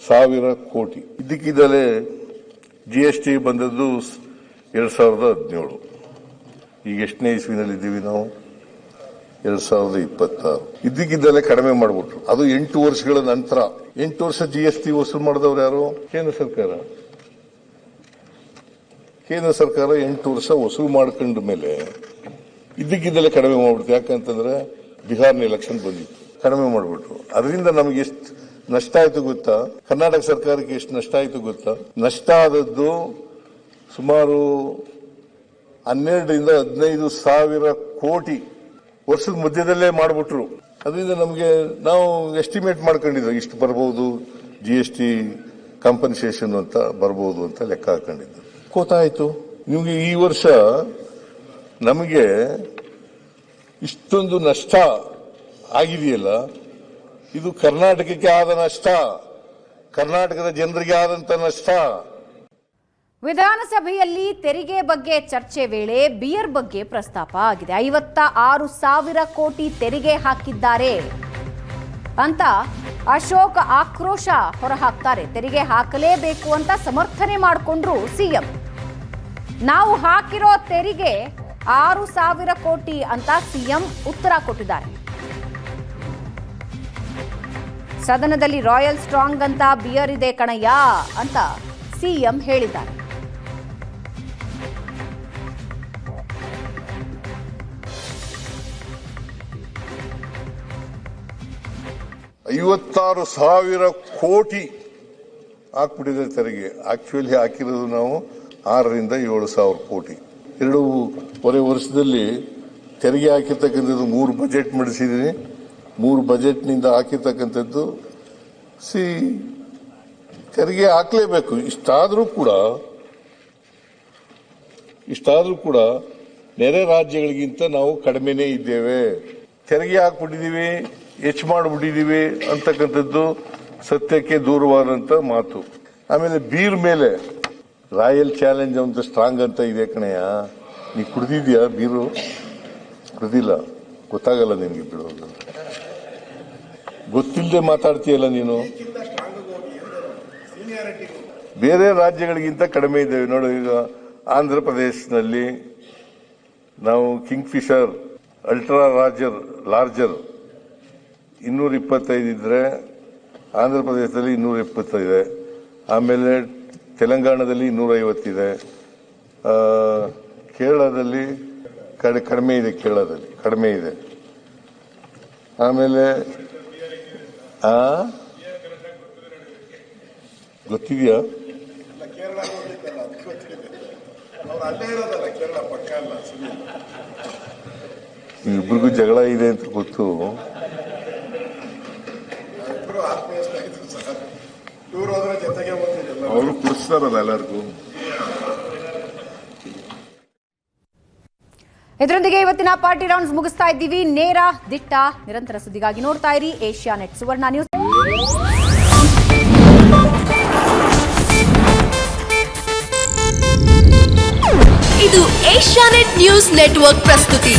ಸಾವಿರ ಕೋಟಿ. ಇದ್ದಕ್ಕಿದ್ದಲೇ GST ಬಂದದ್ದು 2017. ಈಗ ಎಷ್ಟನೇ ಇಸ್ವಿನಲ್ಲಿ ಇದ್ದೀವಿ ನಾವು? 2026. ಇದ್ದಕ್ಕಿದ್ದಲೇ ಕಡಿಮೆ ಮಾಡಿಬಿಟ್ರು. ಅದು 8 ವರ್ಷಗಳ ನಂತರ. 8 ವರ್ಷ GST ವಸೂಲು ಮಾಡಿದವರು ಯಾರು? ಕೇಂದ್ರ ಸರ್ಕಾರ. ಕೇಂದ್ರ ಸರ್ಕಾರ 8 ವರ್ಷ ವಸೂಲು ಮಾಡ್ಕೊಂಡ ಮೇಲೆ ಇದ್ದಕ್ಕಿದ್ದಲೇ ಕಡಿಮೆ ಮಾಡ್ಬಿಡ್ತು. ಯಾಕಂತಂದ್ರೆ ಬಿಹಾರ್ನ ಎಲೆಕ್ಷನ್ ಬಂದಿತ್ತು, ಕಡಿಮೆ ಮಾಡಿಬಿಟ್ರು. ಅದರಿಂದ ನಮಗೆ ಎಷ್ಟು ನಷ್ಟ ಆಯ್ತು ಗೊತ್ತಾ? ಕರ್ನಾಟಕ ಸರ್ಕಾರಕ್ಕೆ ಎಷ್ಟು ನಷ್ಟ ಆಯ್ತು ಗೊತ್ತಾ? ನಷ್ಟ ಆದದ್ದು ಸುಮಾರು 12ರಿಂದ 15 ಸಾವಿರ ಕೋಟಿ ವರ್ಷದ ಮಧ್ಯದಲ್ಲೇ ಮಾಡಿಬಿಟ್ರು. ಅದರಿಂದ ನಮಗೆ ನಾವು ಎಸ್ಟಿಮೇಟ್ ಮಾಡ್ಕೊಂಡಿದ್ವಿ ಇಷ್ಟು ಬರ್ಬೋದು, GST ಕಾಂಪನ್ಸೇಷನ್ ಅಂತ ಬರ್ಬೋದು ಅಂತ ಲೆಕ್ಕ ಹಾಕೊಂಡಿದ್ದು. ಗೊತ್ತಾಯ್ತು ನಿಮಗೆ ಈ ವರ್ಷ ನಮಗೆ ಇಷ್ಟೊಂದು ನಷ್ಟ ಆಗಿದೆಯಲ್ಲ, ಇದು ಕರ್ನಾಟಕಕ್ಕೆ ಆದ ನಷ್ಟ, ಕರ್ನಾಟಕದ ಜನರಿಗೆ ಆದಂತ ನಷ್ಟ. ವಿಧಾನಸಭೆಯಲ್ಲಿ ತೆರಿಗೆ ಬಗ್ಗೆ ಚರ್ಚೆ ವೇಳೆ ಬಿಯರ್ ಬಗ್ಗೆ ಪ್ರಸ್ತಾಪ ಆಗಿದೆ. 56,000 ಕೋಟಿ ತೆರಿಗೆ ಹಾಕಿದ್ದಾರೆ ಅಂತ ಅಶೋಕ್ ಆಕ್ರೋಶ ಹೊರಹಾಕ್ತಾರೆ. ತೆರಿಗೆ ಹಾಕಲೇಬೇಕು ಅಂತ ಸಮರ್ಥನೆ ಮಾಡಿಕೊಂಡ್ರು ಸಿಎಂ. ನಾವು ಹಾಕಿರೋ ತೆರಿಗೆ 6,000 ಕೋಟಿ ಅಂತ ಸಿಎಂ ಉತ್ತರ ಕೊಟ್ಟಿದ್ದಾರೆ. ಸದನದಲ್ಲಿ ರಾಯಲ್ ಸ್ಟ್ರಾಂಗ್ ಅಂತ ಬಿಯರ್ ಇದೆ ಕಣಯ್ಯ ಅಂತ ಸಿಎಂ ಹೇಳಿದ್ದಾರೆ. $56,000 ಕೋಟಿ ಹಾಕ್ಬಿಟ್ಟಿದೆ ತೆರಿಗೆ. ಆಕ್ಚುಲಿ ಹಾಕಿರೋದು ನಾವು 6ರಿಂದ 7,000 ಕೋಟಿ. 2.5 ವರ್ಷದಲ್ಲಿ ತೆರಿಗೆ ಹಾಕಿರ್ತಕ್ಕಂಥದ್ದು 3 ಬಜೆಟ್ ಮಾಡಿಸಿದ್ದೀನಿ. 3 ಬಜೆಟ್ನಿಂದ ಹಾಕಿರ್ತಕ್ಕಂಥದ್ದು ತೆರಿಗೆ ಹಾಕಲೇಬೇಕು. ಇಷ್ಟಾದರೂ ಕೂಡ ನೆರೆ ರಾಜ್ಯಗಳಿಗಿಂತ ನಾವು ಕಡಿಮೆನೇ ಇದ್ದೇವೆ. ತೆರಿಗೆ ಹಾಕ್ಬಿಟ್ಟಿದ್ದೀವಿ, ಹೆಚ್ಚು ಮಾಡಿಬಿಟ್ಟಿದ್ದೀವಿ ಅಂತಕ್ಕಂಥದ್ದು ಸತ್ಯಕ್ಕೆ ದೂರವಾದಂತ ಮಾತು. ಆಮೇಲೆ ಬೀರ್ ಮೇಲೆ ರಾಯಲ್ ಚಾಲೆಂಜ್ ಅಂತ ಸ್ಟ್ರಾಂಗ್ ಅಂತ ಇದೆ ಕಣಯ್ಯ. ನೀ ಕುಡ್ದಿದ್ಯಾ ಬೀರು? ಕುಡ್ದಿಲ್ಲ, ಗೊತ್ತಾಗಲ್ಲ ನಿನ್ಗೆ. ಬಿಡೋದು ಗೊತ್ತಿಲ್ಲದೆ ಮಾತಾಡ್ತೀಯಲ್ಲ ನೀನು. ಬೇರೆ ರಾಜ್ಯಗಳಿಗಿಂತ ಕಡಿಮೆ ಇದ್ದೇವೆ ನೋಡು. ಈಗ ಆಂಧ್ರ ಪ್ರದೇಶದಲ್ಲಿ ನಾವು ಕಿಂಗ್ ಫಿಶರ್ ಅಲ್ಟ್ರಾ ಲಾರ್ಜರ್ 225 ಇದ್ರೆ ಆಂಧ್ರ ಪ್ರದೇಶದಲ್ಲಿ 220 ಇದೆ. ಆಮೇಲೆ ತೆಲಂಗಾಣದಲ್ಲಿ 250 ಇದೆ. ಕೇರಳದಲ್ಲಿ ಕಡಿಮೆ ಇದೆ. ಕೇರಳದಲ್ಲಿ ಕಡಿಮೆ ಇದೆ. ಆಮೇಲೆ ಗೊತ್ತಿದೆಯಾ? ಇಬ್ಬರಿಗೂ ಜಗಳ ಇದೆ ಅಂತ ಗೊತ್ತು. ಅವರು ಕುಡಿಸ್ತಾರಲ್ಲ ಎಲ್ಲರಿಗೂ. ಇದರೊಂದಿಗೆ ಇವತ್ತಿನ ಪಾರ್ಟಿ ರೌಂಡ್ಸ್ ಮುಗಿಸ್ತಾ ಇದ್ದೀವಿ. ನೇರ ದಿಟ್ಟ ನಿರಂತರ ಸುದ್ದಿಗಾಗಿ ನೋಡ್ತಾ ಇರಿ ಏಷ್ಯಾನೆಟ್ ಸುವರ್ಣ ನ್ಯೂಸ್. ಇದು ಏಷ್ಯಾನೆಟ್ ನ್ಯೂಸ್ ನೆಟ್ವರ್ಕ್ ಪ್ರಸ್ತುತಿ.